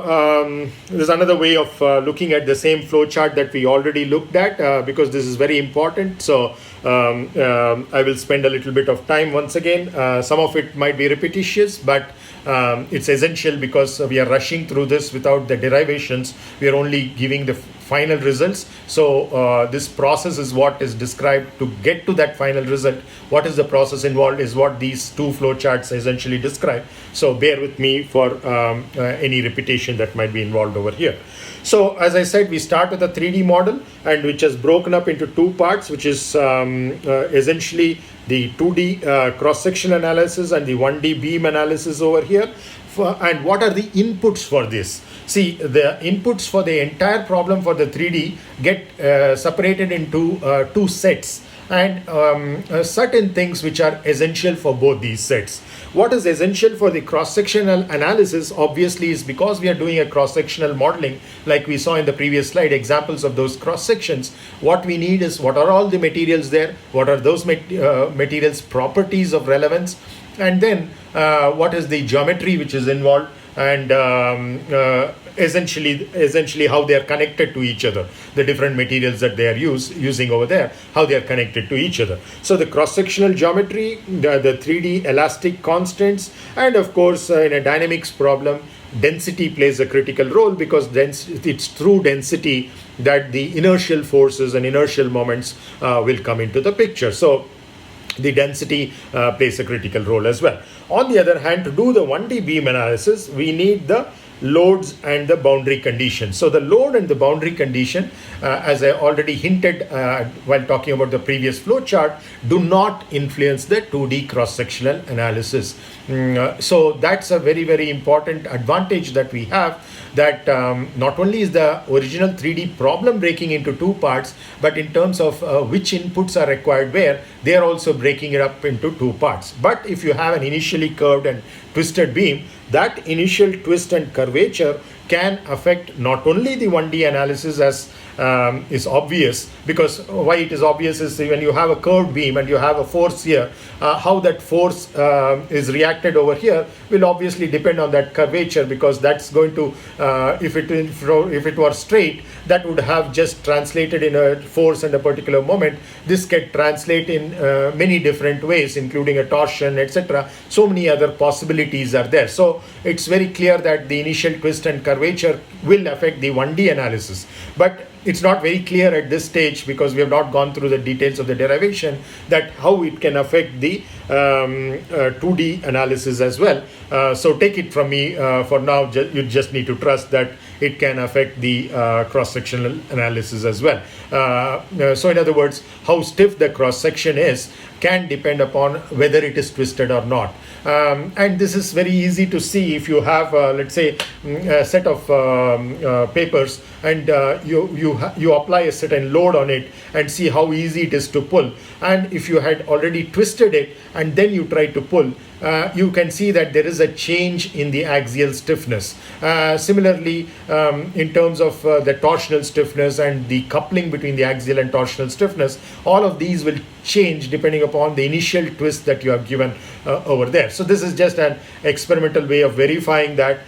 there's another way of looking at the same flowchart that we already looked at because this is very important. So I will spend a little bit of time once again. Some of it might be repetitious, but it's essential because we are rushing through this without the derivations. We are only giving the final results. So this process is what is described to get to that final result. What is the process involved is what these two flow charts essentially describe. So bear with me for any repetition that might be involved over here. So as I said, we start with a 3D model, and which is broken up into two parts, which is essentially the 2D cross-section analysis and the 1D beam analysis over here. And what are the inputs for this? See, the inputs for the entire problem for the 3D get separated into two sets, and certain things which are essential for both these sets. What is essential for the cross-sectional analysis obviously is because we are doing a cross-sectional modeling, like we saw in the previous slide, examples of those cross-sections. What we need is what are all the materials there, what are those materials' properties of relevance, and then what is the geometry which is involved, and essentially how they are connected to each other, the different materials that they are using over there, how they are connected to each other. So the cross-sectional geometry, the 3D elastic constants, and of course in a dynamics problem, density plays a critical role, because it's through density that the inertial forces and inertial moments will come into the picture. So the density plays a critical role as well. On the other hand, to do the 1D beam analysis, we need the loads and the boundary condition. So the load and the boundary condition, as I already hinted while talking about the previous flow chart, do not influence the 2D cross-sectional analysis. So that's a very, very important advantage that we have, that not only is the original 3D problem breaking into two parts, but in terms of which inputs are required where, they are also breaking it up into two parts. But if you have an initially curved and twisted beam, that initial twist and curvature can affect not only the 1D analysis, as is obvious, because why it is obvious is when you have a curved beam and you have a force here, how that force is reacted over here will obviously depend on that curvature, because that's going to, if it were straight, that would have just translated in a force and a particular moment. This can translate in many different ways, including a torsion, etc. So many other possibilities are there. So it's very clear that the initial twist and curvature will affect the 1D analysis. But it's not very clear at this stage, because we have not gone through the details of the derivation, that how it can affect the 2D analysis as well. So take it from me for now, you just need to trust that it can affect the cross-sectional analysis as well. So in other words, how stiff the cross-section is can depend upon whether it is twisted or not. And this is very easy to see if you have, let's say, a set of papers, and you apply a certain load on it and see how easy it is to pull. And if you had already twisted it and then you try to pull, you can see that there is a change in the axial stiffness. Similarly, in terms of the torsional stiffness and the coupling between the axial and torsional stiffness, all of these will change depending upon the initial twist that you have given over there. So this is just an experimental way of verifying that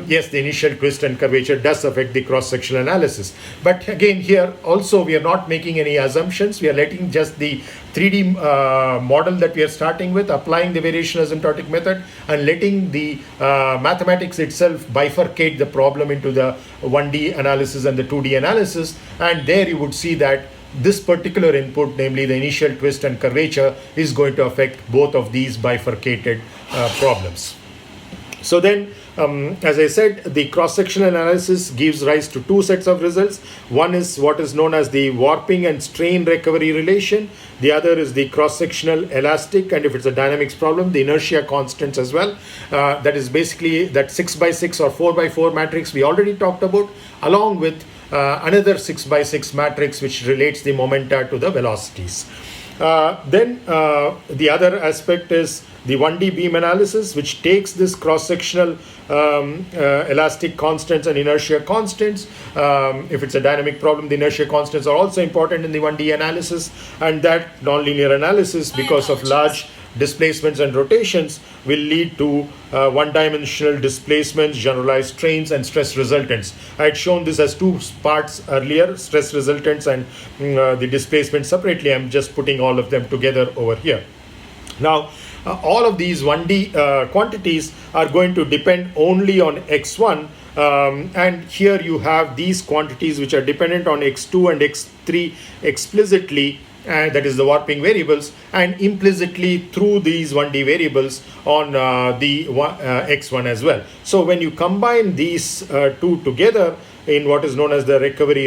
yes, the initial twist and curvature does affect the cross-sectional analysis. But again, here also we are not making any assumptions. We are letting just the 3D model that we are starting with, applying the variational asymptotic method, and letting the mathematics itself bifurcate the problem into the 1D analysis and the 2D analysis. And there you would see that this particular input, namely the initial twist and curvature, is going to affect both of these bifurcated problems. So then, as I said, the cross-sectional analysis gives rise to two sets of results. One is what is known as the warping and strain recovery relation. The other is the cross-sectional elastic, and if it's a dynamics problem, the inertia constants as well. That is basically that 6x6 or 4x4 matrix we already talked about, along with another 6x6 matrix which relates the momenta to the velocities. Then the other aspect is the 1D beam analysis, which takes this cross-sectional elastic constants and inertia constants. If it's a dynamic problem, the inertia constants are also important in the 1D analysis, and that nonlinear analysis, because of large displacements and rotations, will lead to one-dimensional displacements, generalized strains, and stress resultants. I had shown this as two parts earlier, stress resultants and the displacement separately. I'm just putting all of them together over here. Now, all of these 1D quantities are going to depend only on x1 And here you have these quantities which are dependent on x2 and x3 explicitly, and that is the warping variables, and implicitly through these 1D variables on the x1 as well. So when you combine these two together in what is known as the recovery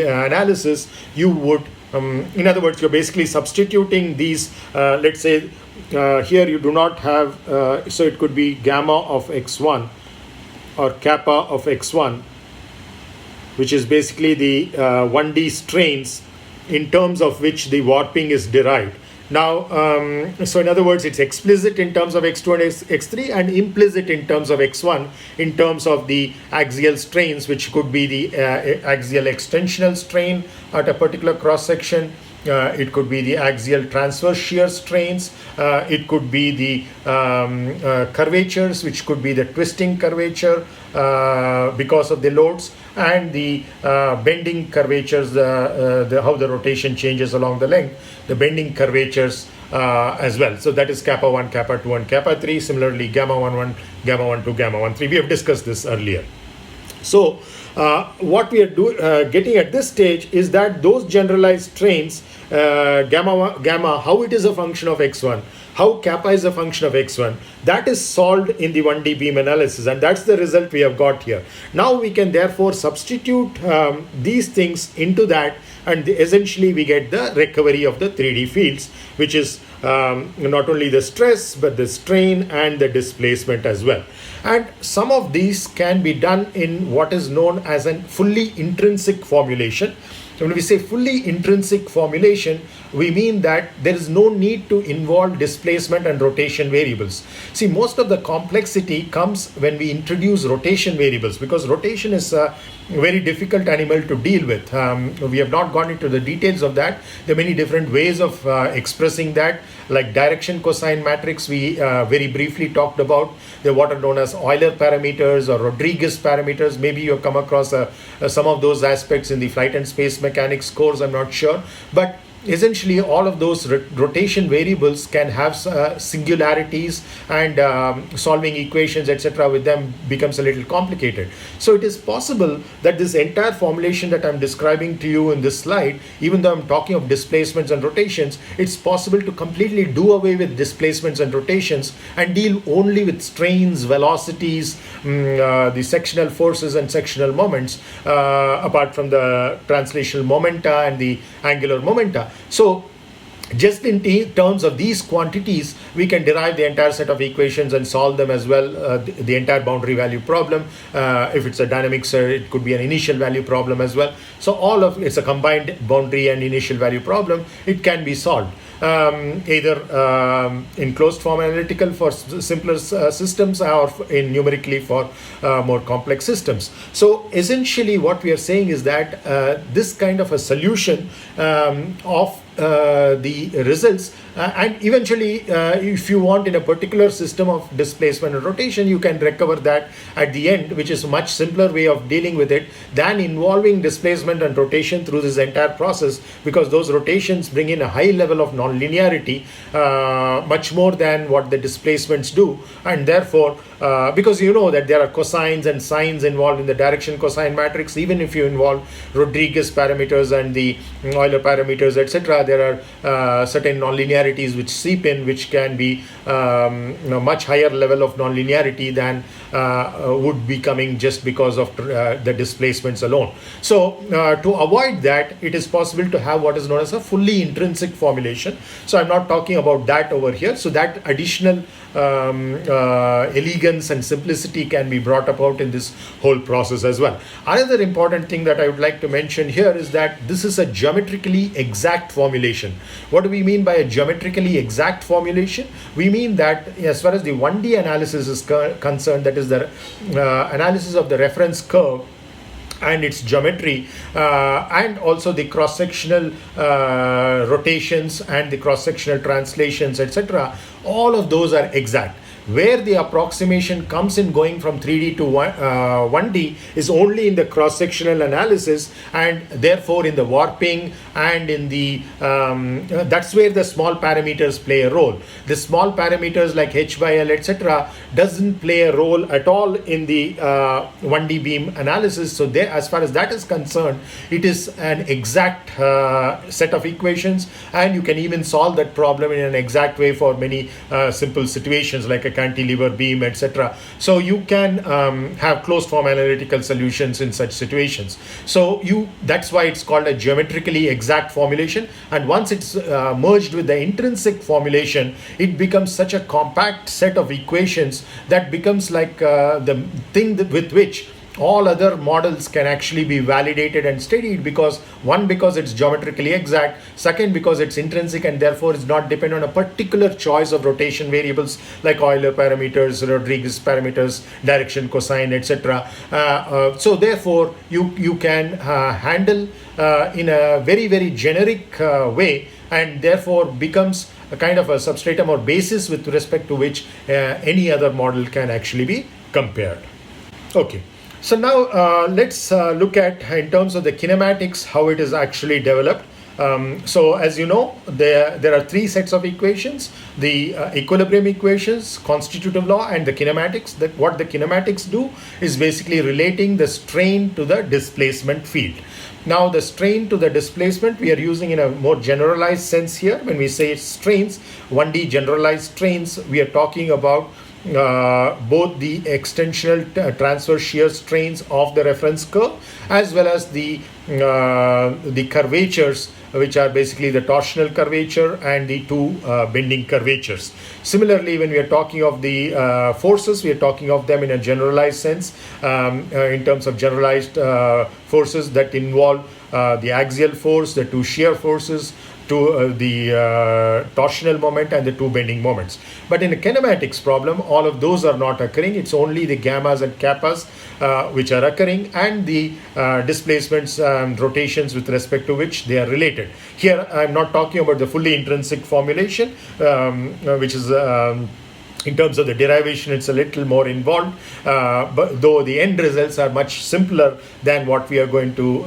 analysis, you would, in other words, you're basically substituting these, let's say here you do not have, so it could be gamma of x1 or kappa of x1, which is basically the 1D strains in terms of which the warping is derived. Now, so in other words, it's explicit in terms of x2 and x3 and implicit in terms of x1 in terms of the axial strains, which could be the axial extensional strain at a particular cross section. It could be the axial transverse shear strains. It could be the curvatures, which could be the twisting curvature because of the loads, and the bending curvatures, how the rotation changes along the length, the bending curvatures as well. So that is kappa 1, kappa 2, and kappa 3. Similarly, gamma 1, 1, gamma 1, 2, gamma 1, 3. We have discussed this earlier. So what we are getting at this stage is that those generalized strains, gamma, how it is a function of x1, how kappa is a function of x1, that is solved in the 1D beam analysis, and that's the result we have got here. Now we can therefore substitute these things into that, and essentially we get the recovery of the 3D fields, which is not only the stress but the strain and the displacement as well. And some of these can be done in what is known as a fully intrinsic formulation. So when we say fully intrinsic formulation, we mean that there is no need to involve displacement and rotation variables. See, most of the complexity comes when we introduce rotation variables, because rotation is a very difficult animal to deal with. We have not gone into the details of that. There are many different ways of expressing that, like direction cosine matrix we very briefly talked about. They're what are known as Euler parameters or Rodriguez parameters. Maybe you have come across some of those aspects in the flight and space mechanics course, I'm not sure. But essentially all of those rotation variables can have singularities, and solving equations etc. with them becomes a little complicated. So it is possible that this entire formulation that I'm describing to you in this slide, even though I'm talking of displacements and rotations, it's possible to completely do away with displacements and rotations and deal only with strains, velocities, the sectional forces and sectional moments, apart from the translational momenta and the angular momenta. So just in terms of these quantities, we can derive the entire set of equations and solve them as well, the entire boundary value problem. If it's a dynamics, it could be an initial value problem as well. So all of it's a combined boundary and initial value problem. It can be solved either in closed form analytical for simpler systems, or in numerically for more complex systems. So essentially what we are saying is that this kind of a solution of the results, and eventually if you want in a particular system of displacement and rotation, you can recover that at the end, which is a much simpler way of dealing with it than involving displacement and rotation through this entire process, because those rotations bring in a high level of non-linearity, much more than what the displacements do. And therefore because you know that there are cosines and sines involved in the direction cosine matrix, even if you involve Rodriguez parameters and the Euler parameters etc., there are certain non-linearities which seep in, which can be much higher level of non-linearity than would be coming just because of the displacements alone. So to avoid that, it is possible to have what is known as a fully intrinsic formulation. So I'm not talking about that over here. So that additional elegance and simplicity can be brought about in this whole process as well. Another important thing that I would like to mention here is that this is a geometrically exact formulation. What do we mean by a geometrically exact formulation? We mean that as far as the 1D analysis is concerned, that is the analysis of the reference curve and its geometry, and also the cross-sectional rotations and the cross-sectional translations etc., all of those are exact. Where the approximation comes in going from 3D to 1D is only in the cross-sectional analysis, and therefore in the warping and in the that's where the small parameters play a role. The small parameters like h by l, etc., doesn't play a role at all in the 1D beam analysis. So there, as far as that is concerned, it is an exact set of equations, and you can even solve that problem in an exact way for many simple situations like a cantilever beam, etc. So you can have closed form analytical solutions in such situations. So that's why it's called a geometrically exact formulation, and once it's merged with the intrinsic formulation, it becomes such a compact set of equations that becomes like the thing with which all other models can actually be validated and studied, because it's geometrically exact, second because it's intrinsic and therefore is not dependent on a particular choice of rotation variables like Euler parameters, Rodriguez parameters, direction, cosine, etc. So therefore you can handle in a very, very generic way, and therefore becomes a kind of a substratum or basis with respect to which any other model can actually be compared. Okay. So now let's look at, in terms of the kinematics, how it is actually developed. So as you know, there are three sets of equations: the equilibrium equations, constitutive law, and the kinematics. What the kinematics do is basically relating the strain to the displacement field. Now the strain to the displacement we are using in a more generalized sense here. When we say strains, 1D generalized strains, we are talking about both the extensional transverse shear strains of the reference curve, as well as the curvatures, which are basically the torsional curvature and the two bending curvatures. Similarly, when we are talking of the forces, we are talking of them in a generalized sense, in terms of generalized forces that involve the axial force, the two shear forces, to the torsional moment, and the two bending moments. But in a kinematics problem, all of those are not occurring. It's only the gammas and kappas which are occurring, and the displacements and rotations with respect to which they are related. Here I'm not talking about the fully intrinsic formulation, which is in terms of the derivation, it's a little more involved, but though the end results are much simpler than what we are going to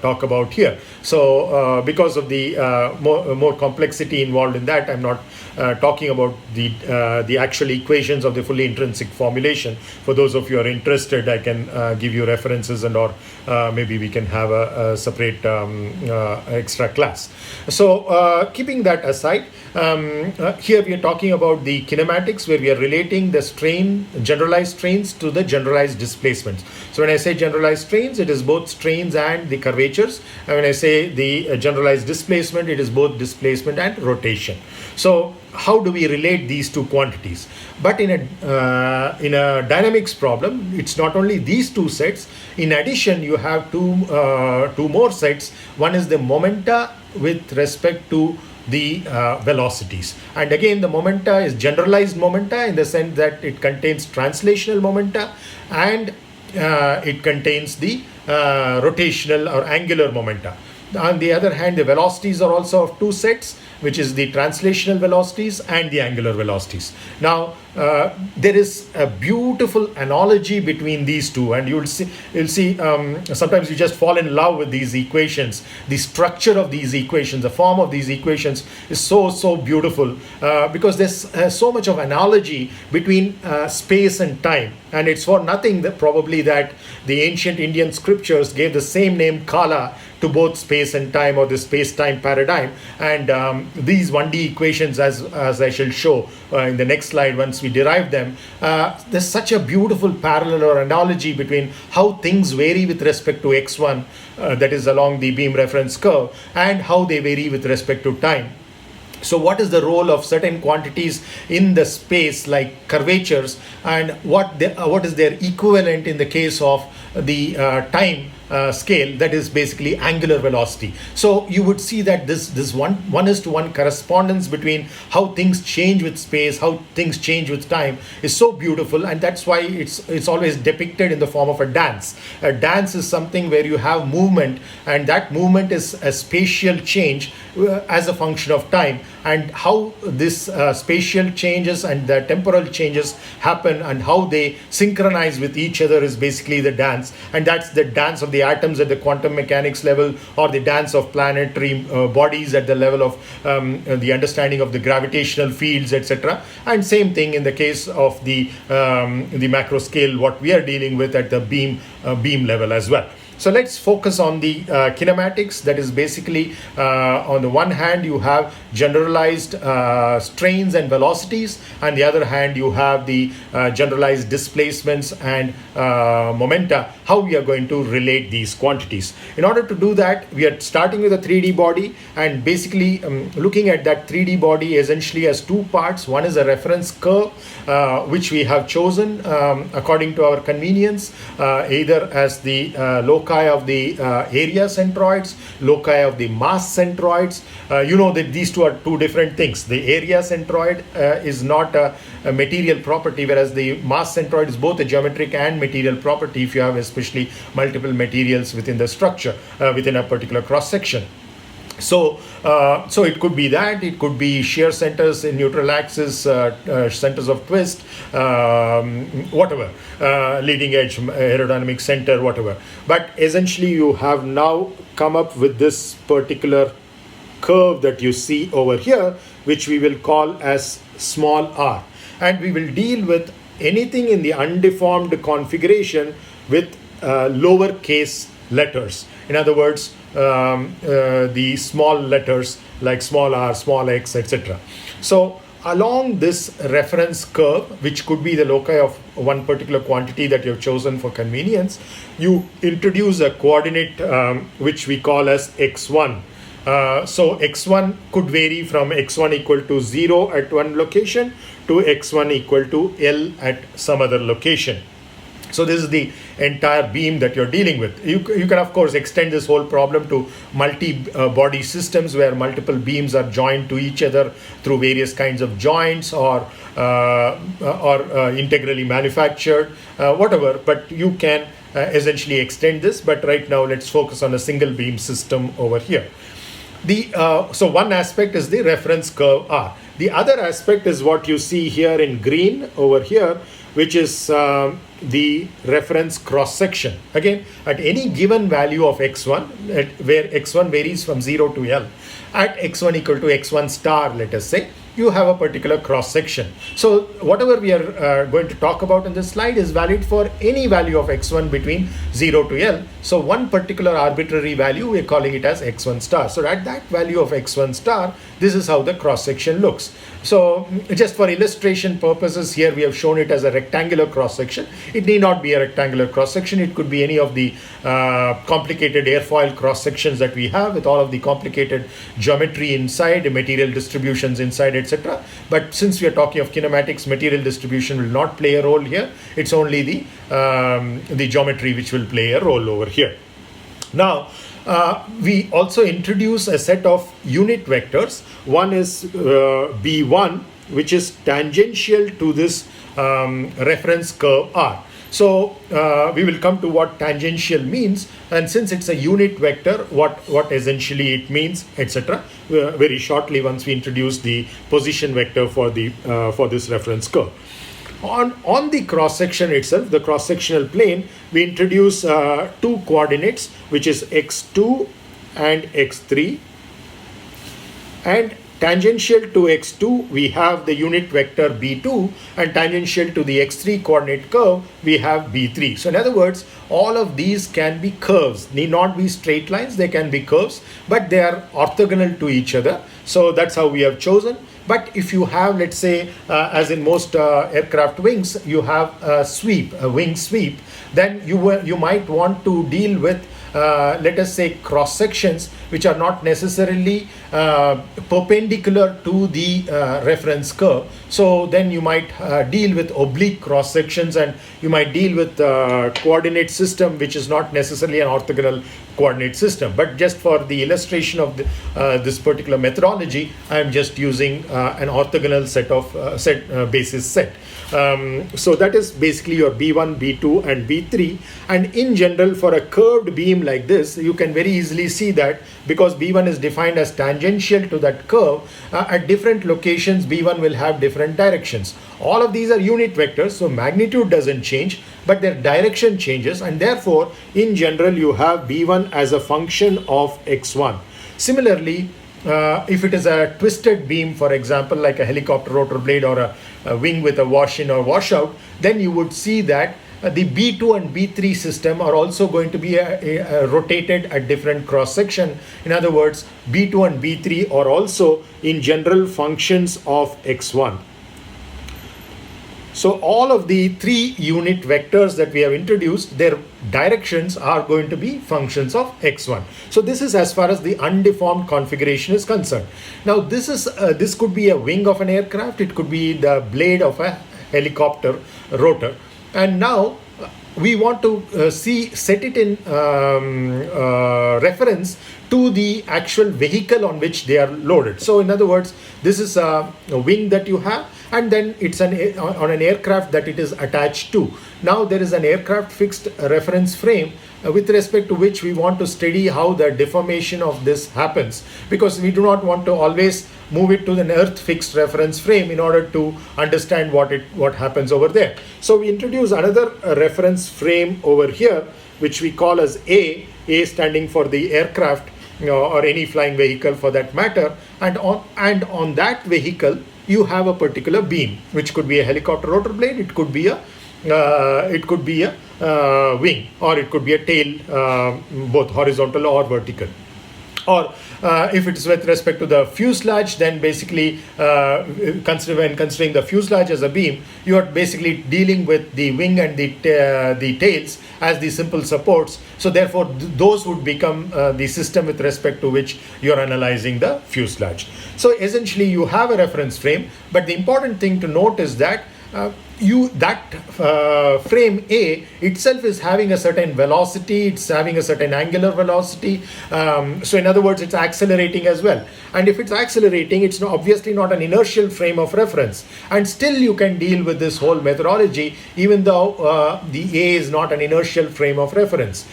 talk about here. So because of the more complexity involved in that, I'm not talking about the actual equations of the fully intrinsic formulation. For those of you who are interested, I can give you references, and or maybe we can have a separate extra class. So keeping that aside, here we are talking about the kinematics, where we are relating the generalized strains to the generalized displacements. So when I say generalized strains, it is both strains and the curvatures. And when I say the generalized displacement, it is both displacement and rotation. So how do we relate these two quantities? But in a dynamics problem, it's not only these two sets. In addition, you have two more sets. One is the momenta with respect to the velocities, and again the momenta is generalized momenta in the sense that it contains translational momenta, and it contains the rotational or angular momenta. On the other hand, the velocities are also of two sets, which is the translational velocities and the angular velocities. Now there is a beautiful analogy between these two, and you'll see sometimes you just fall in love with these equations. The structure of these equations, the form of these equations is so beautiful, because there's so much of analogy between space and time. And it's for nothing that probably that the ancient Indian scriptures gave the same name Kala to both space and time, or the space-time paradigm. And these 1D equations, as I shall show in the next slide once we derive them, there's such a beautiful parallel or analogy between how things vary with respect to x1, that is along the beam reference curve, and how they vary with respect to time. So what is the role of certain quantities in the space, like curvatures, and what is their equivalent in the case of the time scale, that is basically angular velocity. So you would see that this one-is-to-one correspondence between how things change with space, how things change with time is so beautiful, and that's why it's always depicted in the form of a dance. A dance is something where you have movement, and that movement is a spatial change as a function of time, and how this spatial changes and the temporal changes happen and how they synchronize with each other is basically the dance. And that's the dance of the atoms at the quantum mechanics level, or the dance of planetary bodies at the level of the understanding of the gravitational fields, etc. And same thing in the case of the macro scale, what we are dealing with at the beam level as well. So let's focus on the kinematics. That is basically, on the one hand, you have generalized strains and velocities, and the other hand, you have the generalized displacements and momenta, how we are going to relate these quantities. In order to do that, we are starting with a 3D body, and basically looking at that 3D body essentially as two parts. One is a reference curve, which we have chosen according to our convenience, either as the loci of the area centroids, loci of the mass centroids. You know that these two are two different things. The area centroid is not a material property, whereas the mass centroid is both a geometric and material property if you have especially multiple materials within the structure, within a particular cross section. So it could be that, it could be shear centers in neutral axis, centers of twist, whatever, leading edge, aerodynamic center, whatever. But essentially you have now come up with this particular curve that you see over here, which we will call as small r. And we will deal with anything in the undeformed configuration with lowercase letters. In other words, the small letters like small r, small x, etc. So along this reference curve, which could be the loci of one particular quantity that you have chosen for convenience, you introduce a coordinate which we call as x1. So x1 could vary from x1 equal to 0 at one location to x1 equal to L at some other location. So this is the entire beam that you're dealing with. You can of course extend this whole problem to multi-body systems where multiple beams are joined to each other through various kinds of joints or integrally manufactured, whatever. But you can essentially extend this. But right now let's focus on a single beam system over here. So one aspect is the reference curve R. The other aspect is what you see here in green over here, which is the reference cross section. Again, at any given value of x1, where x1 varies from 0 to L, at x1 equal to x1 star, let us say, you have a particular cross section. So whatever we are going to talk about in this slide is valid for any value of x1 between 0 to L. So one particular arbitrary value, we are calling it as x1 star. So at that value of x1 star, this is how the cross section looks. So just for illustration purposes, here we have shown it as a rectangular cross section. It need not be a rectangular cross section. It could be any of the complicated airfoil cross sections that we have with all of the complicated geometry inside, material distributions inside, etc. But since we are talking of kinematics, material distribution will not play a role here. It's only the geometry which will play a role over here. Now, we also introduce a set of unit vectors. One is B1, which is tangential to this reference curve R. So we will come to what tangential means, and since it's a unit vector, what essentially it means, etc. Very shortly once we introduce the position vector for this reference curve. On the cross section itself, the cross sectional plane, we introduce two coordinates, which is x2 and x3, and tangential to x2 we have the unit vector b2, and tangential to the x3 coordinate curve we have b3. So in other words, all of these can be curves, need not be straight lines, they can be curves, but they are orthogonal to each other. So that's how we have chosen. But if you have, let's say, as in most aircraft wings, you have a sweep, a wing sweep, then you might want to deal with, let us say, cross sections which are not necessarily perpendicular to the reference curve. So then you might deal with oblique cross sections, and you might deal with coordinate system which is not necessarily an orthogonal coordinate system. But just for the illustration of this particular methodology, I am just using an orthogonal basis set. So that is basically your B1, B2 and B3. And in general, for a curved beam like this, you can very easily see that because B1 is defined as tangential to that curve, at different locations B1 will have different directions. All of these are unit vectors, so magnitude doesn't change, but their direction changes, and therefore in general you have B1 as a function of x1. Similarly, if it is a twisted beam, for example, like a helicopter rotor blade or a wing with a wash-in or wash-out, then you would see that the B2 and B3 system are also going to be rotated at different cross-section. In other words, B2 and B3 are also in general functions of x1. So all of the three unit vectors that we have introduced, their directions are going to be functions of x1. So this is as far as the undeformed configuration is concerned. Now this could be a wing of an aircraft, it could be the blade of a helicopter rotor. And now we want to set it in reference to the actual vehicle on which they are loaded. So in other words, this is a wing that you have, and then it's on an aircraft that it is attached to. Now there is an aircraft fixed reference frame with respect to which we want to study how the deformation of this happens, because we do not want to always move it to an earth fixed reference frame in order to understand what happens over there. So we introduce another reference frame over here, which we call as A standing for the aircraft, or any flying vehicle for that matter, and on that vehicle you have a particular beam, which could be a helicopter rotor blade, it could be a wing, or it could be a tail, both horizontal or vertical. Or if it is with respect to the fuselage, then basically when considering the fuselage as a beam, you are basically dealing with the wing and the tails as the simple supports. So therefore those would become the system with respect to which you are analyzing the fuselage. So essentially you have a reference frame, but the important thing to note is that frame A itself is having a certain velocity, it's having a certain angular velocity. So in other words, it's accelerating as well. And if it's accelerating, it's obviously not an inertial frame of reference. And still you can deal with this whole methodology, even though the A is not an inertial frame of reference.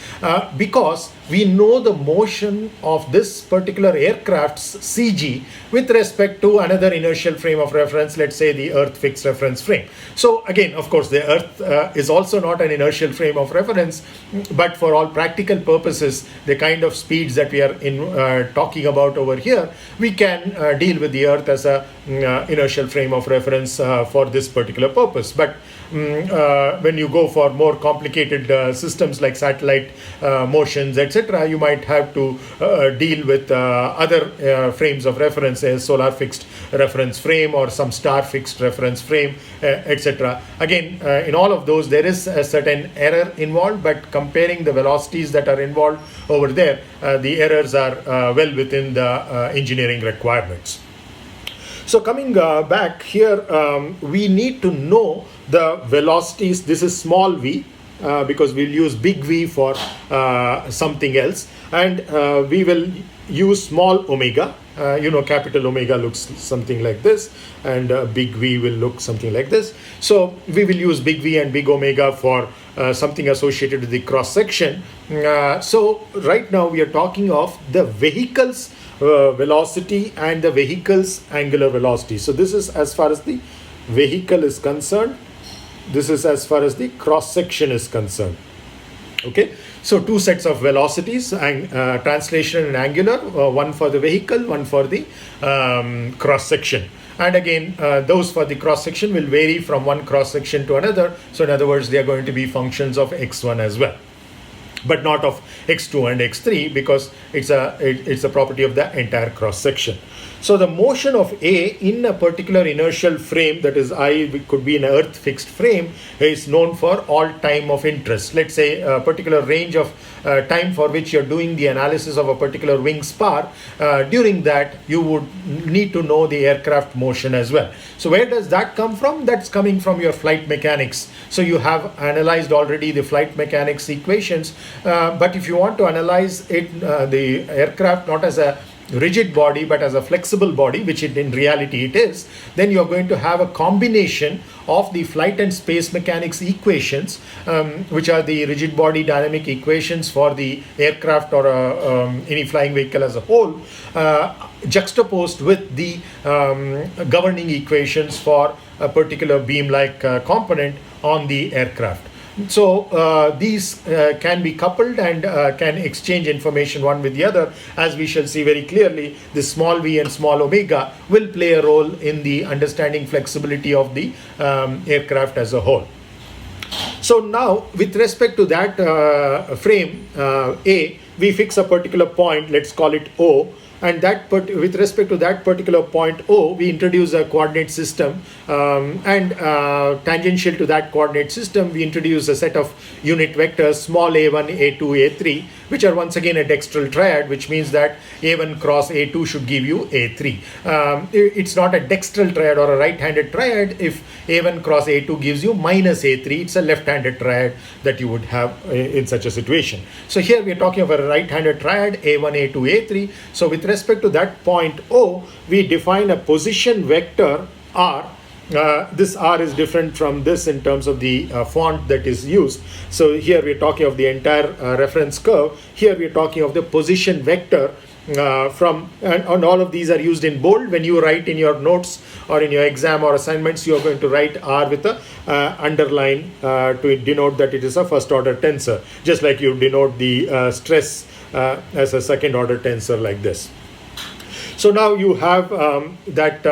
Because we know the motion of this particular aircraft's CG with respect to another inertial frame of reference, let's say the Earth fixed reference frame. So again, of course, the Earth is also not an inertial frame of reference, but for all practical purposes, the kind of speeds that we are talking about over here, we can deal with the Earth as a inertial frame of reference for this particular purpose. But when you go for more complicated systems like satellite motions, etc., you might have to deal with other frames of reference, a solar fixed reference frame or some star fixed reference frame, etc. Again, in all of those, there is a certain error involved, but comparing the velocities that are involved over there, the errors are well within the engineering requirements. So coming back here, we need to know the velocities. This is small v, because we'll use big V for something else, and we will use small omega. Capital omega looks something like this, and big V will look something like this. So we will use big V and big omega for something associated with the cross section. So right now we are talking of the vehicle's velocity and the vehicle's angular velocity. So this is as far as the vehicle is concerned. This is as far as the cross section is concerned. Okay, so two sets of velocities, translation and angular, one for the vehicle, one for the cross section. And again, those for the cross section will vary from one cross section to another. So in other words, they are going to be functions of x1 as well, but not of x2 and x3, because it's a property of the entire cross section. So the motion of A in a particular inertial frame, that is I, it could be an earth fixed frame, is known for all time of interest. Let's say a particular range of time for which you're doing the analysis of a particular wing spar. During that, you would need to know the aircraft motion as well. So where does that come from? That's coming from your flight mechanics. So you have analyzed already the flight mechanics equations, but if you want to analyze it, the aircraft not as a rigid body but as a flexible body, which in reality it is, then you're going to have a combination of the flight and space mechanics equations, which are the rigid body dynamic equations for the aircraft or any flying vehicle as a whole, juxtaposed with the governing equations for a particular beam-like component on the aircraft. So these can be coupled and can exchange information one with the other. As we shall see very clearly, the small v and small omega will play a role in the understanding flexibility of the aircraft as a whole. So now, with respect to that frame A, we fix a particular point, let's call it O, and that with respect to that particular point O, we introduce a coordinate system, and tangential to that coordinate system, we introduce a set of unit vectors, small a1, a2, a3, which are once again a dextral triad, which means that a1 cross a2 should give you a3. It's not a dextral triad or a right-handed triad if a1 cross a2 gives you minus a3. It's a left-handed triad that you would have in such a situation. So here we are talking of a right-handed triad, a1, a2, a3. So with respect to that point O, we define a position vector R. This R is different from this in terms of the font that is used. So here we are talking of the entire reference curve. Here we are talking of the position vector and all of these are used in bold. When you write in your notes or in your exam or assignments, you are going to write R with a underline to denote that it is a first order tensor, just like you denote the stress as a second order tensor like this. So now you have that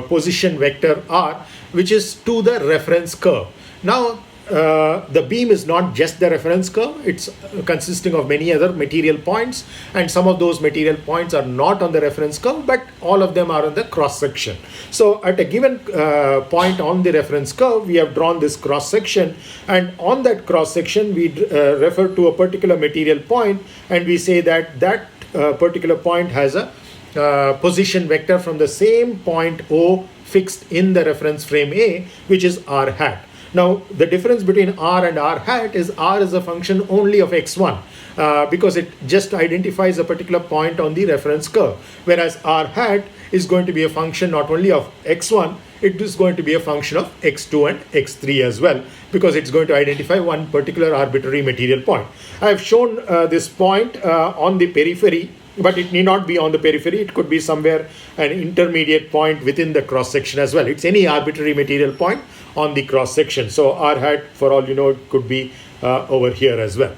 position vector R, which is to the reference curve. Now the beam is not just the reference curve, it's consisting of many other material points, and some of those material points are not on the reference curve, but all of them are on the cross section. So at a given point on the reference curve, we have drawn this cross section, and on that cross section we refer to a particular material point, and we say that that particular point has a position vector from the same point O fixed in the reference frame A, which is R hat. Now the difference between R and R hat is R is a function only of x1 because it just identifies a particular point on the reference curve, whereas R hat is going to be a function not only of x1, it is going to be a function of x2 and x3 as well, because it's going to identify one particular arbitrary material point. I have shown this point on the periphery, but it need not be on the periphery. It could be somewhere an intermediate point within the cross section as well. It's any arbitrary material point on the cross section. So R hat, for all you know, it could be over here as well.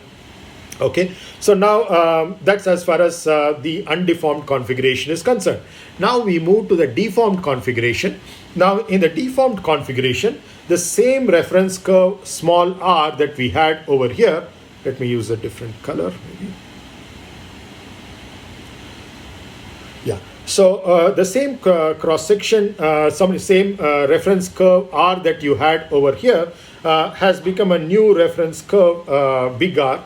Okay, so now that's as far as the undeformed configuration is concerned. Now we move to the deformed configuration. Now in the deformed configuration, the same reference curve small r that we had over here, let me use a different color maybe. Yeah, so the same cross section, same reference curve R that you had over here has become a new reference curve big R.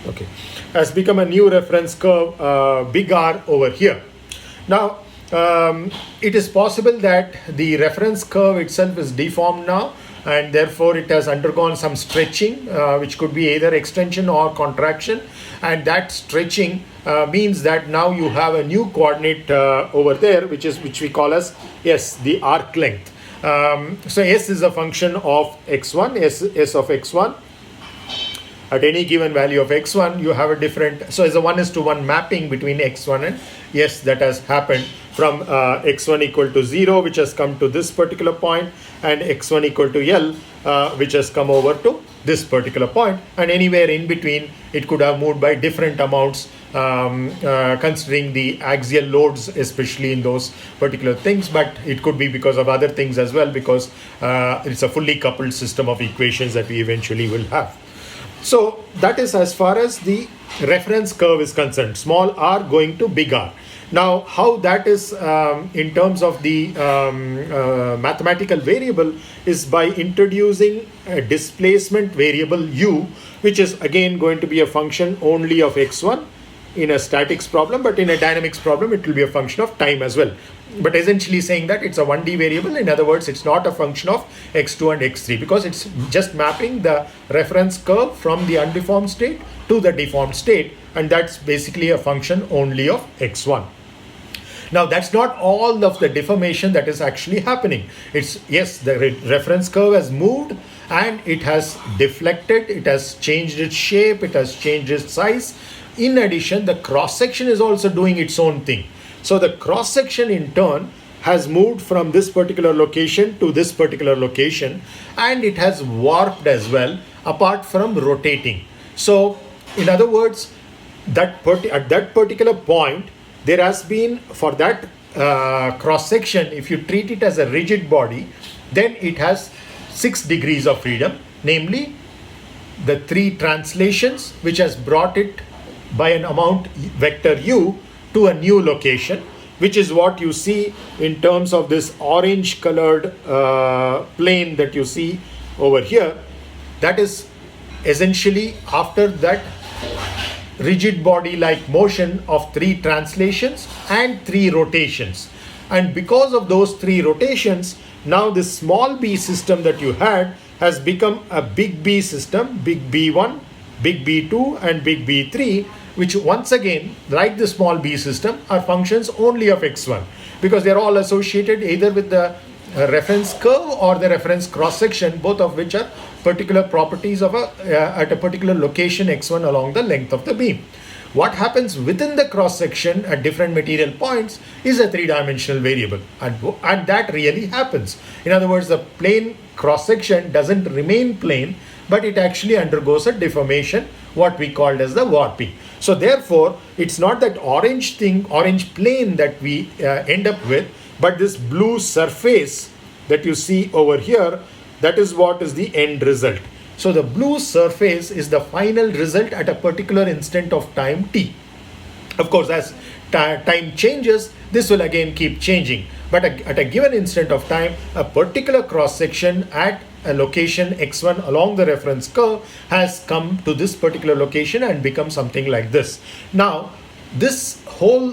Okay, has become a new reference curve big R over here. Now it is possible that the reference curve itself is deformed now, and therefore it has undergone some stretching, which could be either extension or contraction, and that stretching means that now you have a new coordinate over there, which we call as S, the arc length. So S is a function of x1, S of x1. At any given value of x1, you have a different, so it's a 1:1 mapping between x1 and S that has happened from x1 equal to 0, which has come to this particular point, and x1 equal to L, which has come over to this particular point, and anywhere in between it could have moved by different amounts, considering the axial loads, especially in those particular things, but it could be because of other things as well, because it's a fully coupled system of equations that we eventually will have. So that is as far as the reference curve is concerned, small r going to big R. Now, how that is in terms of the mathematical variable is by introducing a displacement variable u, which is again going to be a function only of x1 in a statics problem, but in a dynamics problem it will be a function of time as well. But essentially saying that it's a 1D variable. In other words, it's not a function of x2 and x3 because it's just mapping the reference curve from the undeformed state to the deformed state, and that's basically a function only of x1. Now, that's not all of the deformation that is actually happening. It's, yes, the reference curve has moved and it has deflected, it has changed its shape, it has changed its size. In addition, the cross section is also doing its own thing. So the cross section in turn has moved from this particular location to this particular location, and it has warped as well, apart from rotating. So in other words, at that particular point, there has been, for that cross section, if you treat it as a rigid body, then it has 6 degrees of freedom, namely the 3 translations, which has brought it by an amount vector u to a new location, which is what you see in terms of this orange colored plane that you see over here. That is essentially after that rigid body like motion of 3 translations and 3 rotations. And because of those 3 rotations, now this small b system that you had has become a big B system, big B1, big B2 and big B3, which once again, like the small b system, are functions only of x1 because they're all associated either with the reference curve or the reference cross section, both of which are particular properties of at a particular location x1 along the length of the beam. What happens within the cross section at different material points is a 3-dimensional variable, and that really happens. In other words, the plane cross section doesn't remain plane, but it actually undergoes a deformation, what we called as the warping. So therefore, it's not that orange plane that we end up with, but this blue surface that you see over here, that is what is the end result. So the blue surface is the final result at a particular instant of time t. Of course, as time changes, this will again keep changing. But at a given instant of time, a particular cross section at a location x1 along the reference curve has come to this particular location and become something like this. Now, this whole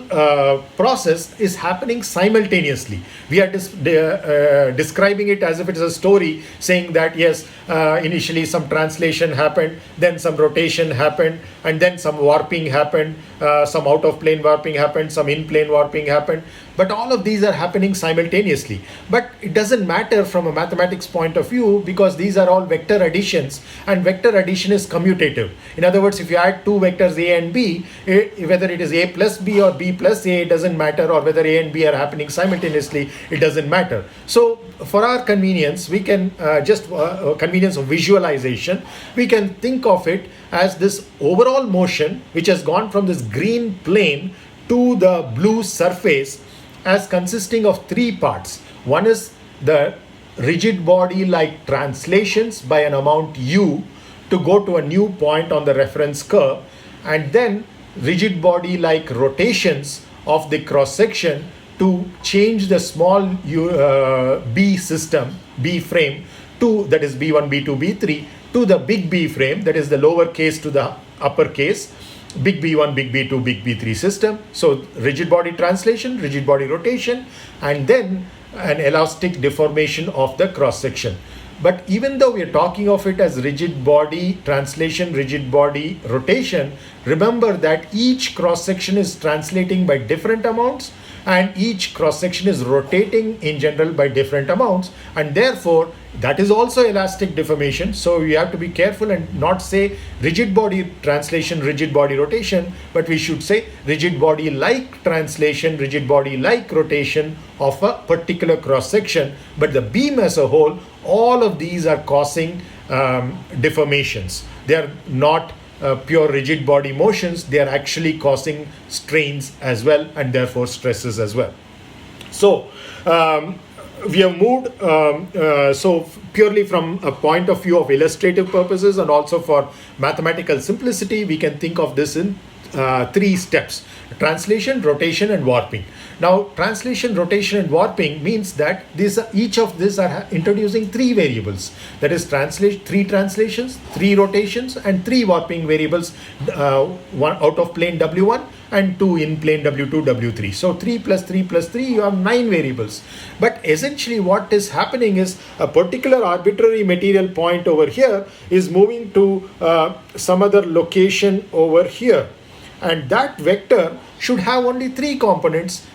process is happening simultaneously. We are describing it as if it is a story, saying that yes, initially some translation happened, then some rotation happened, and then some warping happened, some out of plane warping happened, some in plane warping happened. But all of these are happening simultaneously. But it doesn't matter from a mathematics point of view because these are all vector additions, and vector addition is commutative. In other words, if you add 2 vectors a and b, whether it is a plus b or b plus a, it doesn't matter, or whether a and b are happening simultaneously, it doesn't matter. So for our convenience, we can convenience of visualization, we can think of it as this overall motion which has gone from this green plane to the blue surface as consisting of 3 parts. One is the rigid body like translations by an amount u to go to a new point on the reference curve, and then rigid body like rotations of the cross section to change the small b system, b frame, to, that is b1, b2, b3, to the big B frame, that is the lower case to the upper case, big B1, big B2, big B3 system. So rigid body translation, rigid body rotation, and then an elastic deformation of the cross section. But even though we are talking of it as rigid body translation, rigid body rotation, remember that each cross section is translating by different amounts, and each cross section is rotating in general by different amounts, and therefore that is also elastic deformation. So we have to be careful and not say rigid body translation, rigid body rotation, but we should say rigid body like translation, rigid body like rotation of a particular cross section. But the beam as a whole, all of these are causing deformations. They are not pure rigid body motions, they are actually causing strains as well, and therefore stresses as well. So we have moved, so purely from a point of view of illustrative purposes and also for mathematical simplicity, we can think of this in three steps: translation, rotation, and warping. Now, translation, rotation, and warping means that each of these are introducing three variables. That is, three translations, three rotations, and three warping variables, one out of plane W1 and two in plane W2, W3. So 3 plus 3 plus 3, you have 9 variables. But essentially what is happening is a particular arbitrary material point over here is moving to some other location over here. And that vector should have only three components,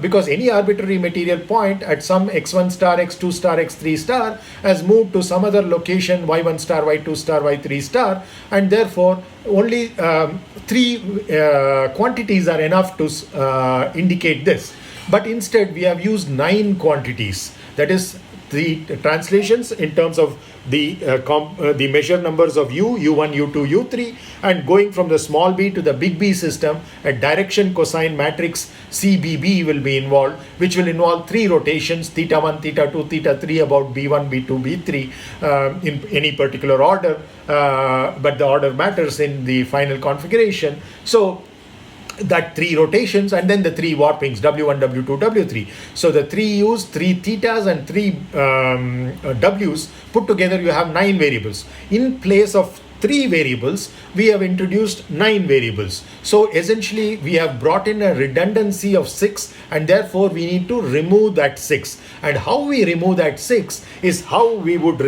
because any arbitrary material point at some x1 star, x2 star, x3 star has moved to some other location, y1 star, y2 star, y3 star, and therefore only three quantities are enough to indicate this. But instead we have used 9 quantities. That is, the translations in terms of the measure numbers of u1, u2, u3, and going from the small b to the big B system, a direction cosine matrix CBB will be involved, which will involve 3 rotations, theta 1, theta 2, theta 3, about b1, b2, b3 in any particular order, but the order matters in the final configuration. So that 3 rotations and then the 3 warpings, W1, W2, W3. So the 3 U's, 3 thetas and 3 W's put together, you have 9 variables. In place of 3 variables, we have introduced 9 variables. So essentially we have brought in a redundancy of 6, and therefore we need to remove that 6. And how we remove that 6 is how we would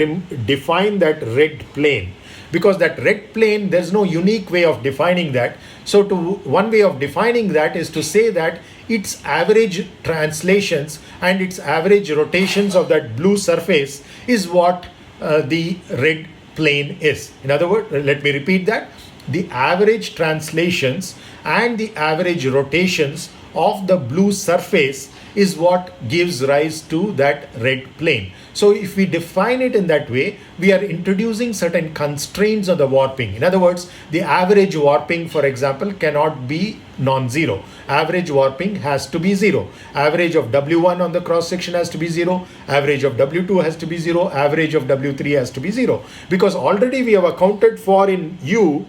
define that red plane. Because that red plane, there's no unique way of defining that. So one way of defining that is to say that its average translations and its average rotations of that blue surface is what the red plane is. In other words, let me repeat that. The average translations and the average rotations of the blue surface is what gives rise to that red plane. So if we define it in that way, we are introducing certain constraints on the warping. In other words, the average warping, for example, cannot be non-zero. Average warping has to be 0. Average of W1 on the cross section has to be 0. Average of W2 has to be 0. Average of W3 has to be 0. Because already we have accounted for in U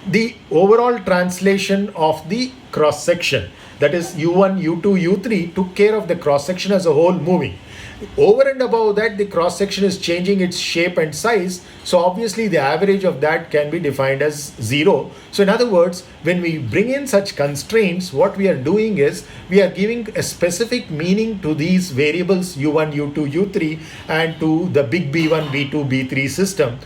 the overall translation of the cross section. That is, U1, U2, U3 took care of the cross section as a whole moving. Over and above that, the cross section is changing its shape and size. So obviously the average of that can be defined as 0. So in other words, when we bring in such constraints, what we are doing is we are giving a specific meaning to these variables U1, U2, U3 and to the big B1, B2, B3 system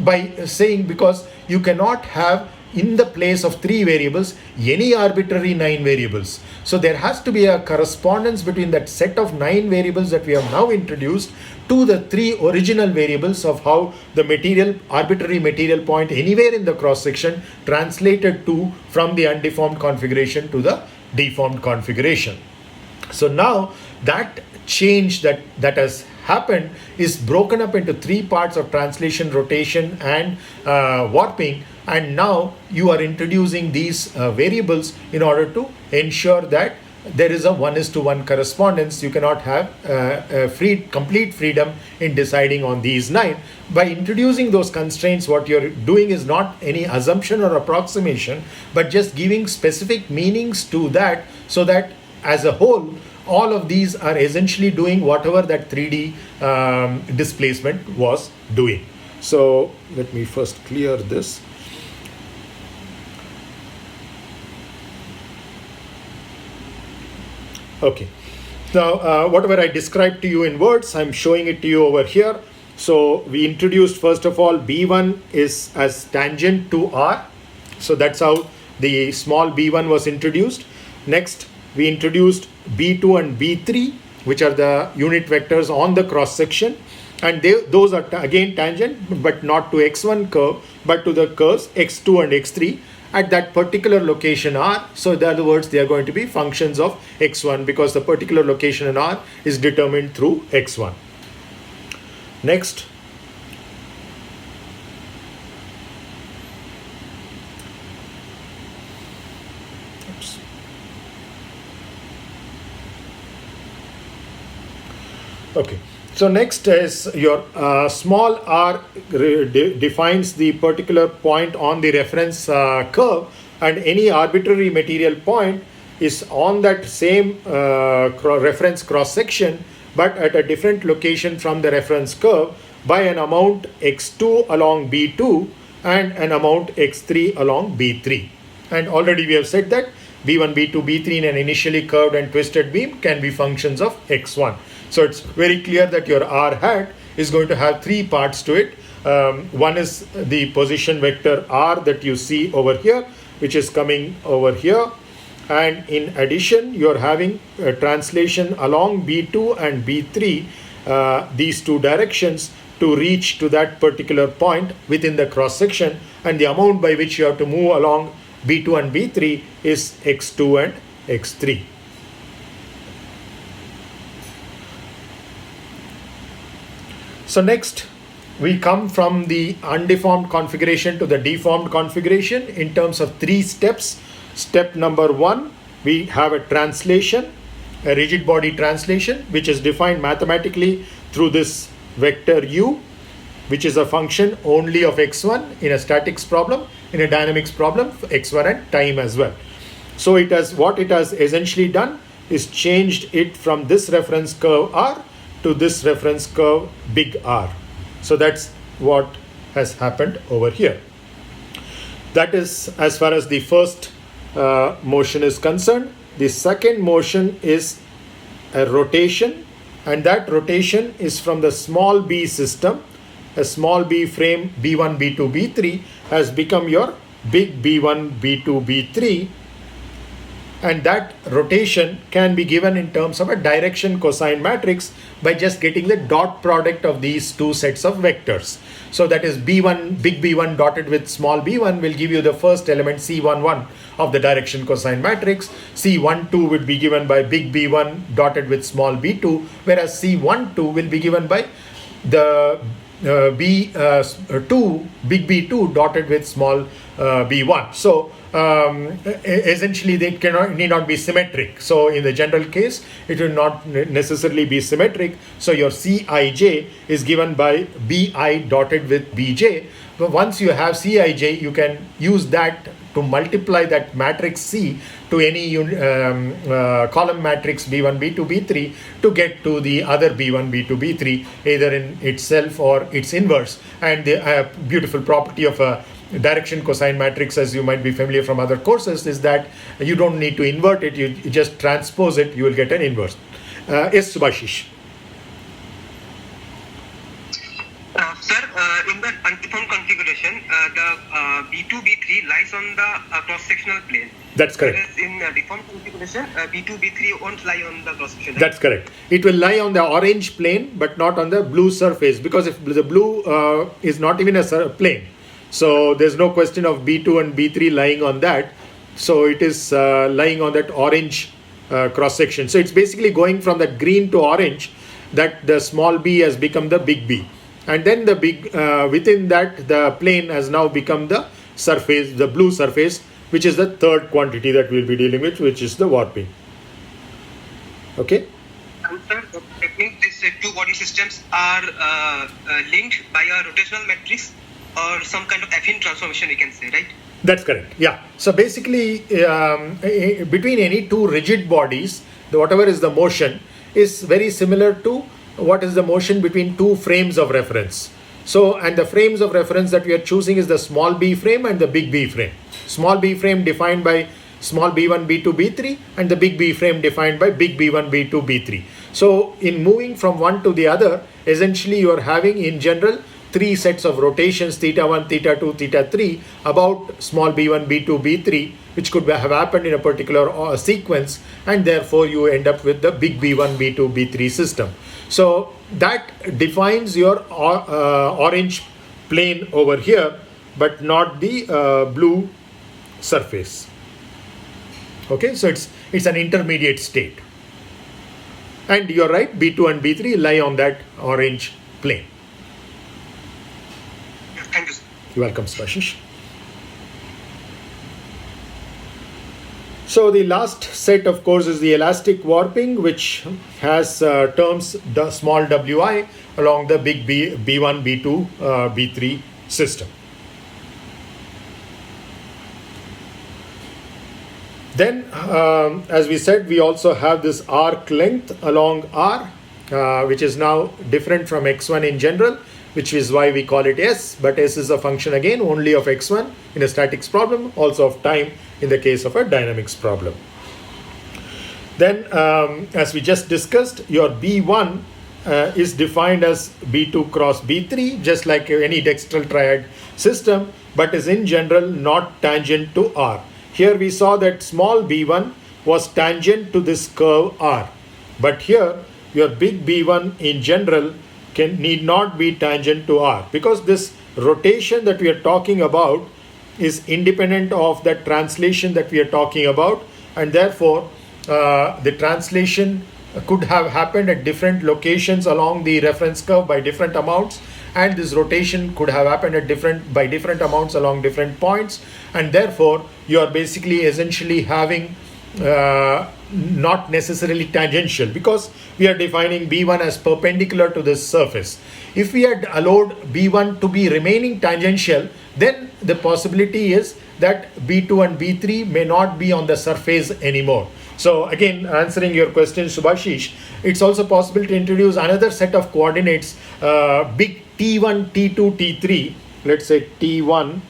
by saying, because you cannot have in the place of 3 variables any arbitrary 9 variables. So there has to be a correspondence between that set of 9 variables that we have now introduced to the 3 original variables of how the arbitrary material point anywhere in the cross section translated to from the undeformed configuration to the deformed configuration. So now that change that has happened is broken up into 3 parts of translation, rotation and warping. And now you are introducing these variables in order to ensure that there is a 1:1 correspondence. You cannot have complete freedom in deciding on these 9. By introducing those constraints, what you're doing is not any assumption or approximation, but just giving specific meanings to that, so that as a whole, all of these are essentially doing whatever that 3D displacement was doing. So let me first clear this. Okay, now whatever I described to you in words, I'm showing it to you over here. So we introduced, first of all, B1 is as tangent to R. So that's how the small B1 was introduced. Next, we introduced B2 and B3, which are the unit vectors on the cross section. And those are again tangent, but not to x1 curve, but to the curves x2 and x3 at that particular location R. So in other words, they are going to be functions of x1, because the particular location in R is determined through x1. Next, Okay. So next is your small r defines the particular point on the reference curve, and any arbitrary material point is on that same reference cross section, but at a different location from the reference curve by an amount x2 along b2 and an amount x3 along b3. And already we have said that b1, b2, b3 in an initially curved and twisted beam can be functions of x1. So it's very clear that your r hat is going to have three parts to it. One is the position vector r that you see over here, which is coming over here. And in addition, you're having a translation along b2 and b3, these two directions, to reach to that particular point within the cross section. And the amount by which you have to move along b2 and b3 is x2 and x3. So next, we come from the undeformed configuration to the deformed configuration in terms of three steps. Step number one, we have a translation, a rigid body translation, which is defined mathematically through this vector u, which is a function only of x1 in a statics problem, in a dynamics problem, x1 and time as well. So what it has essentially done is changed it from this reference curve r to this reference curve big R. So that's what has happened over here. That is as far as the first motion is concerned. The second motion is a rotation, and that rotation is from the small b system. A small b frame b1, b2, b3 has become your big b1, b2, b3, and that rotation can be given in terms of a direction cosine matrix by just getting the dot product of these two sets of vectors. So that is b1, big B1 dotted with small b1 will give you the first element C11 of the direction cosine matrix. C12 would be given by big B1 dotted with small b2, whereas C12 will be given by the B2, big B2 dotted with small b1. So essentially they need not be symmetric. So in the general case, it will not necessarily be symmetric. So your Cij is given by Bi dotted with Bj. But once you have Cij, you can use that to multiply that matrix C to any column matrix B1, B2, B3 to get to the other B1, B2, B3, either in itself or its inverse. And the beautiful property of a direction cosine matrix, as you might be familiar from other courses, is that you don't need to invert it, you just transpose it, you will get an inverse. Yes, Subhashish.
Sir, in the undeformed configuration, the B2, B3 lies on the cross-sectional plane.
That's correct.
Whereas in deformed configuration, B2, B3 won't lie on the cross-section.
That's correct. It will lie on the orange plane, but not on the blue surface, because if the blue is not even a plane, so there's no question of B2 and B3 lying on that. So it is lying on that orange cross-section. So it's basically going from that green to orange, that the small b has become the big B. And then the big within that, the plane has now become the surface, the blue surface, which is the third quantity that we'll be dealing with, which is the warping. Okay?
And sir, that means these two body systems are linked by a rotational matrix or some kind of affine transformation, we can say, right?
That's correct. Yeah. So basically, between any two rigid bodies, whatever is the motion is very similar to what is the motion between two frames of reference. So, and the frames of reference that we are choosing is the small b frame and the big B frame. Small b frame defined by small b1, b2, b3, and the big B frame defined by big B1, b2, b3. So, in moving from one to the other, essentially you are having in general three sets of rotations, theta 1, theta 2, theta 3, about small b1, b2, b3, which could have happened in a particular sequence, and therefore you end up with the big B1, B2, B3 system. So that defines your orange plane over here, but not the blue surface. Okay, so it's an intermediate state. And you're right, B2 and B3 lie on that orange plane.
Thank you, sir.
You're welcome, Spashish. So the last set, of course, is the elastic warping, which has terms small wi along the big B1, B2, B3 system. Then, as we said, we also have this arc length along R, which is now different from x1 in general, which is why we call it S, but S is a function again only of x1 in a statics problem, also of time in the case of a dynamics problem. Then, as we just discussed, your B1 is defined as B2 cross B3, just like any dextral triad system, but is in general not tangent to R. Here we saw that small b1 was tangent to this curve R, but here your big B1 in general need not be tangent to R, because this rotation that we are talking about is independent of the translation that we are talking about, and therefore the translation could have happened at different locations along the reference curve by different amounts, and this rotation could have happened at by different amounts along different points, and therefore you are basically essentially having not necessarily tangential, because we are defining B1 as perpendicular to this surface. If we had allowed B1 to be remaining tangential, then the possibility is that B2 and B3 may not be on the surface anymore. So again, answering your question, Subhashish, it's also possible to introduce another set of coordinates, big T1, T2, T3, let's say T1,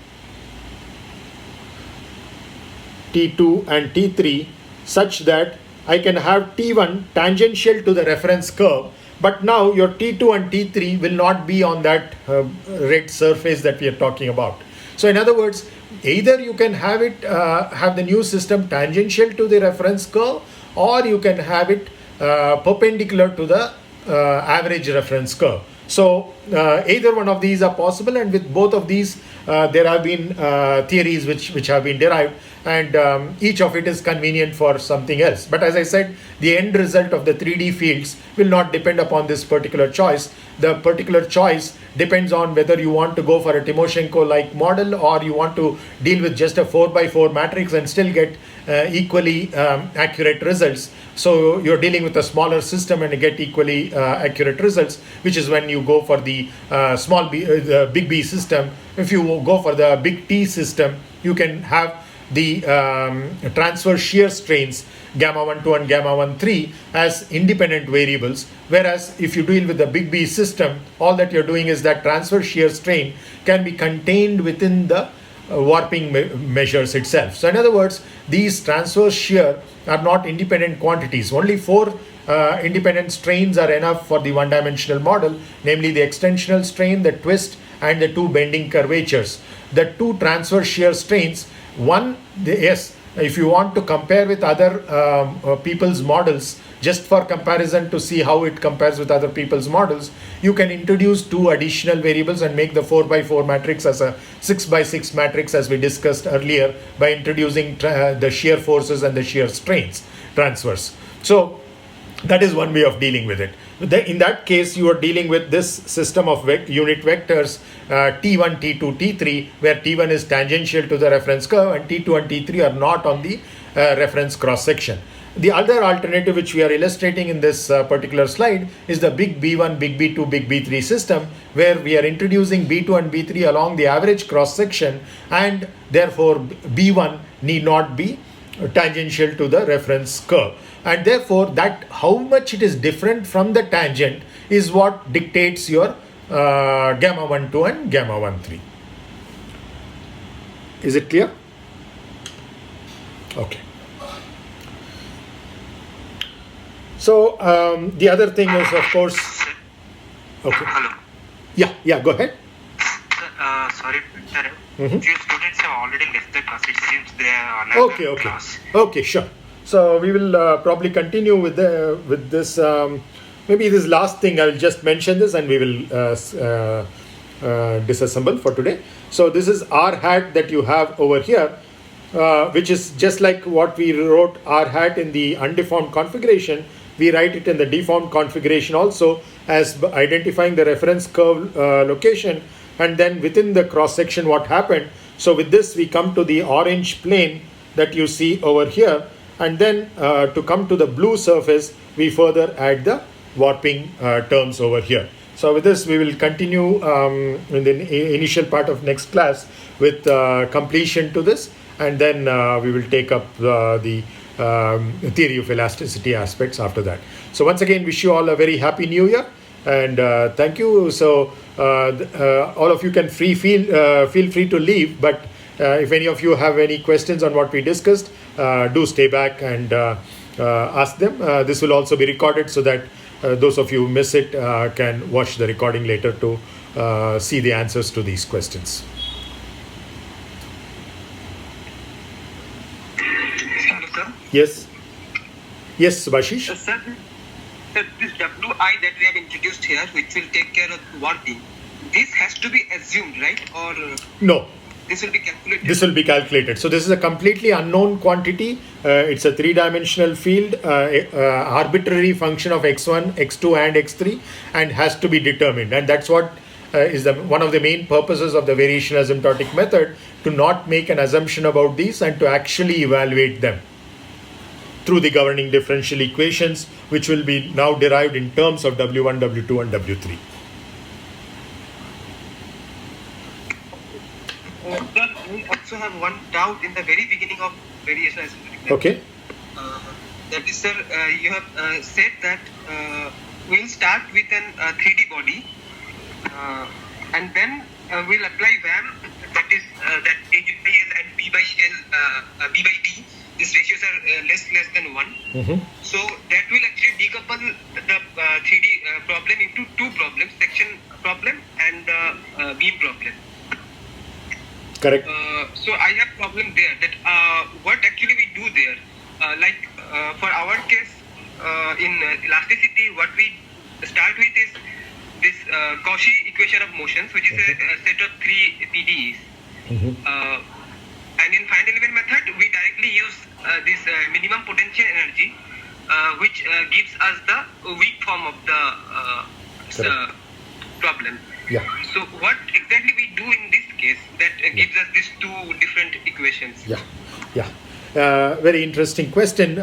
T2 and T3, such that I can have T1 tangential to the reference curve, but now your T2 and T3 will not be on that red surface that we are talking about. So in other words, either you can have it have the new system tangential to the reference curve, or you can have it perpendicular to the average reference curve. So either one of these are possible, and with both of these there have been theories which have been derived, and each of it is convenient for something else. But as I said, the end result of the 3D fields will not depend upon this particular choice. The particular choice depends on whether you want to go for a Timoshenko-like model, or you want to deal with just a 4x4 matrix and still get equally accurate results. So you're dealing with a smaller system and you get equally accurate results, which is when you go for the big B system. If you go for the big T system, you can have the transverse shear strains gamma 1,2 and gamma 1,3 as independent variables, whereas if you deal with the big B system, all that you're doing is that transverse shear strain can be contained within the warping measures itself. So in other words, these transverse shear are not independent quantities. Only 4 independent strains are enough for the one-dimensional model, namely the extensional strain, the twist, and the 2 bending curvatures. The 2 transverse shear strains, if you want to compare with other people's models, just for comparison to see how it compares with other people's models, you can introduce 2 additional variables and make the 4x4 matrix as a 6x6 matrix, as we discussed earlier, by introducing the shear forces and the shear strains transverse. So that is one way of dealing with it. In that case, you are dealing with this system of unit vectors T1, T2, T3, where T1 is tangential to the reference curve and T2 and T3 are not on the reference cross section. The other alternative which we are illustrating in this particular slide is the big B1, big B2, big B3 system, where we are introducing B2 and B3 along the average cross section, and therefore B1 need not be tangential to the reference curve. And therefore that how much it is different from the tangent is what dictates your gamma 1,2 and gamma 1,3. Is it clear? Okay. So the other thing is, of course, okay.
Hello.
Yeah, go ahead.
Sorry,
Mhm.
few students have already left the class. It seems they are another class.
Okay, sure. So we will probably continue with this. Maybe this last thing I will just mention this, and we will disassemble for today. So this is r hat that you have over here, which is just like what we wrote r hat in the undeformed configuration. We write it in the deformed configuration also as identifying the reference curve location, and then within the cross section what happened. So with this we come to the orange plane that you see over here, and then to come to the blue surface, we further add the warping terms over here. So with this, we will continue in the initial part of next class with completion to this, and then we will take up the theory of elasticity aspects after that. So once again, wish you all a very happy new year, and thank you. So all of you can feel free to leave, but if any of you have any questions on what we discussed, do stay back and ask them. This will also be recorded so that those of you who miss it can watch the recording later to see the answers to these questions.
Hello, sir.
Yes. Yes, Subhashish.
Sir, this Wi that we have introduced here, which will take care of warping, this has to be assumed, right? Or
No.
this will be calculated?
This will be calculated. So this is a completely unknown quantity. It's a three-dimensional field, arbitrary function of x1, x2, and x3, and has to be determined. And that's what is one of the main purposes of the variational asymptotic method, to not make an assumption about these and to actually evaluate them through the governing differential equations, which will be now derived in terms of W1, W2, and W3.
Sir, we also have one doubt in the very beginning of variational asymptotic.
Okay.
That is, sir, you have said that we'll start with an 3D body, and then we'll apply VAM, that is that A by L and B by D. These ratios are less than 1.
Mm-hmm.
So that will actually decouple the 3D problem into two problems: section problem and beam problem.
Correct.
So I have problem there, that what actually we do there, for our case in elasticity, what we start with is this Cauchy equation of motions, which is a set of 3 PDEs.
Mm-hmm.
And in final element method, we directly use this minimum potential energy, which gives us the weak form of the problem.
Yeah.
So what exactly we do in this case that gives us these two different equations?
Yeah. Very interesting question,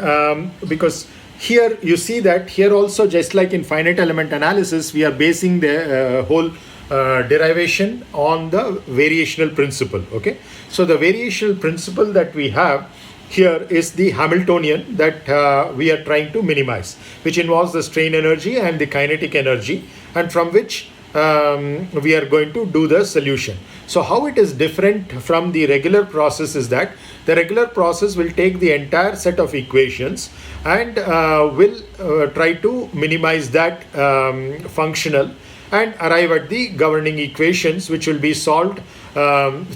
because here you see that here also, just like in finite element analysis, we are basing the whole derivation on the variational principle. Okay, so the variational principle that we have here is the Hamiltonian that we are trying to minimize, which involves the strain energy and the kinetic energy, and from which we are going to do the solution. So how it is different from the regular process is that the regular process will take the entire set of equations and will try to minimize that functional and arrive at the governing equations, which will be solved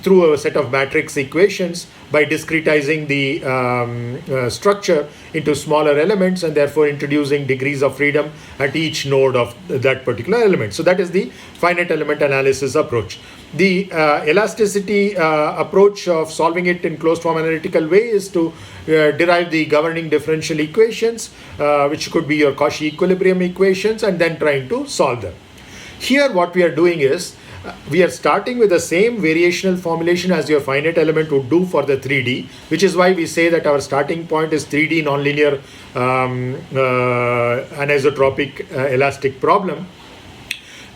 through a set of matrix equations by discretizing the structure into smaller elements and therefore introducing degrees of freedom at each node of that particular element. So that is the finite element analysis approach. The elasticity approach of solving it in closed form analytical way is to derive the governing differential equations, which could be your Cauchy equilibrium equations, and then trying to solve them. Here what we are doing is we are starting with the same variational formulation as your finite element would do for the 3D, which is why we say that our starting point is 3D nonlinear anisotropic elastic problem.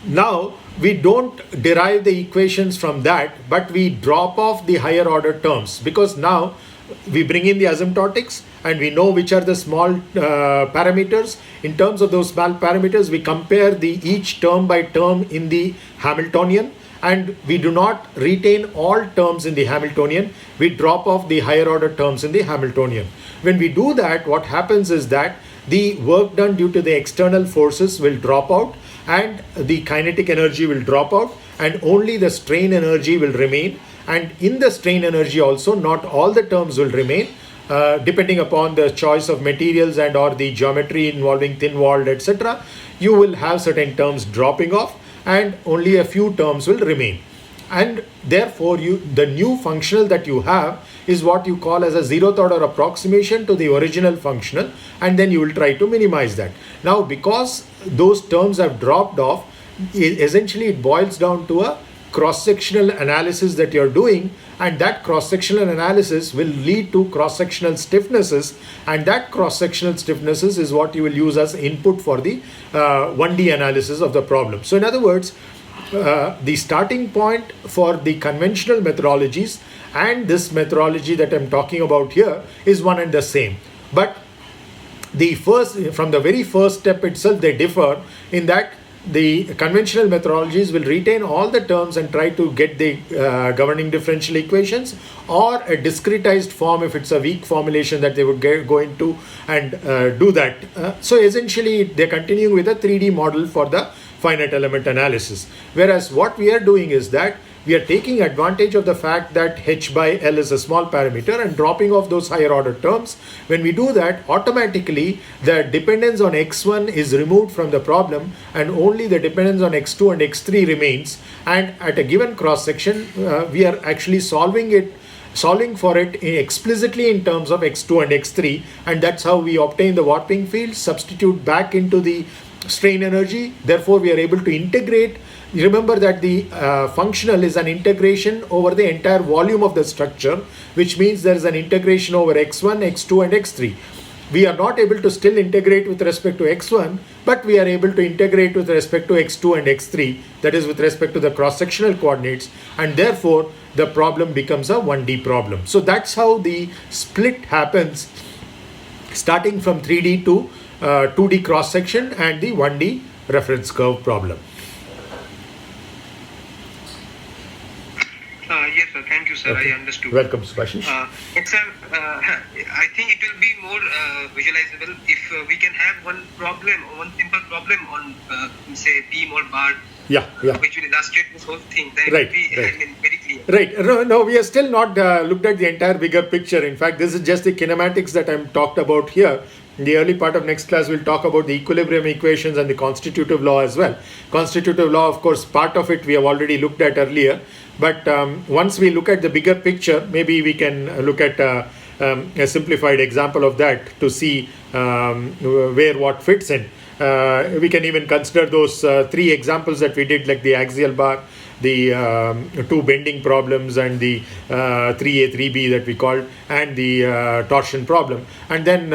Now we don't derive the equations from that, but we drop off the higher order terms, because now we bring in the asymptotics and we know which are the small parameters. In terms of those small parameters, we compare each term by term in the Hamiltonian, and we do not retain all terms in the Hamiltonian. We drop off the higher order terms in the Hamiltonian. When we do that, what happens is that the work done due to the external forces will drop out, and the kinetic energy will drop out, and only the strain energy will remain. And in the strain energy also, not all the terms will remain, depending upon the choice of materials and or the geometry involving thin walled, etc. You will have certain terms dropping off and only a few terms will remain. And therefore the new functional that you have is what you call as a zeroth order approximation to the original functional, and then you will try to minimize that. Now because those terms have dropped off, essentially it boils down to a cross-sectional analysis that you're doing, and that cross-sectional analysis will lead to cross-sectional stiffnesses, and that cross-sectional stiffnesses is what you will use as input for the 1D analysis of the problem. So in other words, the starting point for the conventional methodologies and this methodology that I'm talking about here is one and the same. But from the very first step itself, they differ in that the conventional methodologies will retain all the terms and try to get the governing differential equations, or a discretized form if it's a weak formulation that they would go into and do that. So essentially they're continuing with a 3D model for the finite element analysis. Whereas what we are doing is that we are taking advantage of the fact that h by L is a small parameter and dropping off those higher order terms. When we do that, automatically the dependence on x1 is removed from the problem and only the dependence on x2 and x3 remains. And at a given cross section, we are actually solving for it explicitly in terms of x2 and x3, and that's how we obtain the warping field, substitute back into the strain energy. Therefore, we are able to integrate. Remember that the functional is an integration over the entire volume of the structure, which means there is an integration over x1, x2 and x3. We are not able to still integrate with respect to x1, but we are able to integrate with respect to x2 and x3, that is with respect to the cross-sectional coordinates, and therefore the problem becomes a 1D problem. So that's how the split happens, starting from 3D to 2D cross-section and the 1D reference curve problem.
Yes, sir. Thank you, sir.
Okay.
I understood.
Welcome, Subhashish.
Yes, sir. I think it will be more visualizable if we can have one simple problem on, say, beam or bar, which will illustrate this whole thing. Then
Right,
it will be very clear.
Right. No, we have still not looked at the entire bigger picture. In fact, this is just the kinematics that I'm talked about here. In the early part of next class, we'll talk about the equilibrium equations and the constitutive law as well. Constitutive law, of course, part of it we have already looked at earlier. But once we look at the bigger picture, maybe we can look at a simplified example of that to see where what fits in. We can even consider those 3 examples that we did, like the axial bar, the 2 bending problems, and the 3A, 3B that we called, and the torsion problem. And then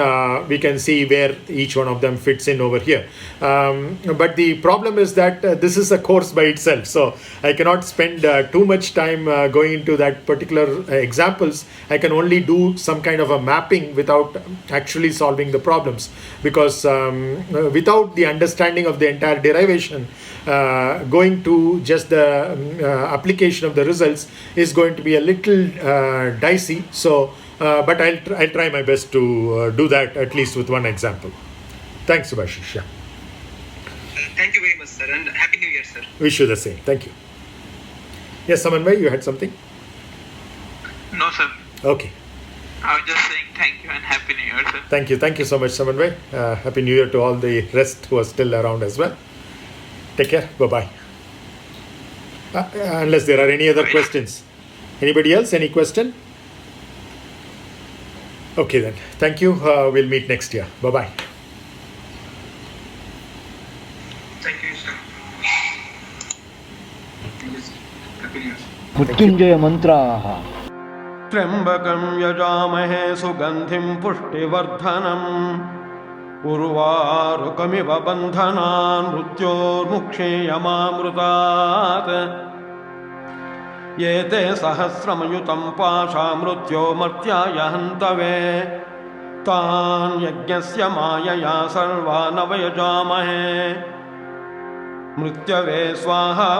we can see where each one of them fits in over here. But the problem is that this is a course by itself, so I cannot spend too much time going into that particular examples. I can only do some kind of a mapping without actually solving the problems, because without the understanding of the entire derivation, going to just the application of the results is going to be a little dicey. So, but I'll try my best to do that at least with one example. Thanks, Subhashish. Yeah.
Thank you very much, sir, and Happy New Year, sir.
Wish you the same. Thank you. Yes, Samanbhai, you had something?
No, sir.
Okay.
I was just saying thank you and Happy New Year, sir.
Thank you so much, Samanbhai. Happy New Year to all the rest who are still around as well. Take care. Bye-bye. Unless there are any other questions. Anybody else? Any question? Okay then. Thank you. We'll meet next year. Bye-bye.
Thank you, sir. Happy New Year.
Mrityunjay मंत्राः
त्र्यंबकं यजामहे सुगंधिं पुष्टिवर्धनम् उर्वारुकमिव बन्धनान् मृत्योर्मुक्षीयमामृतात् ये ते सहस्रमयुतं पाशा मृत्योर्मर्त्याय हन्तवे तान् यज्ञस्य मायया सर्वान् वयजामहे मृत्यवे स्वाहा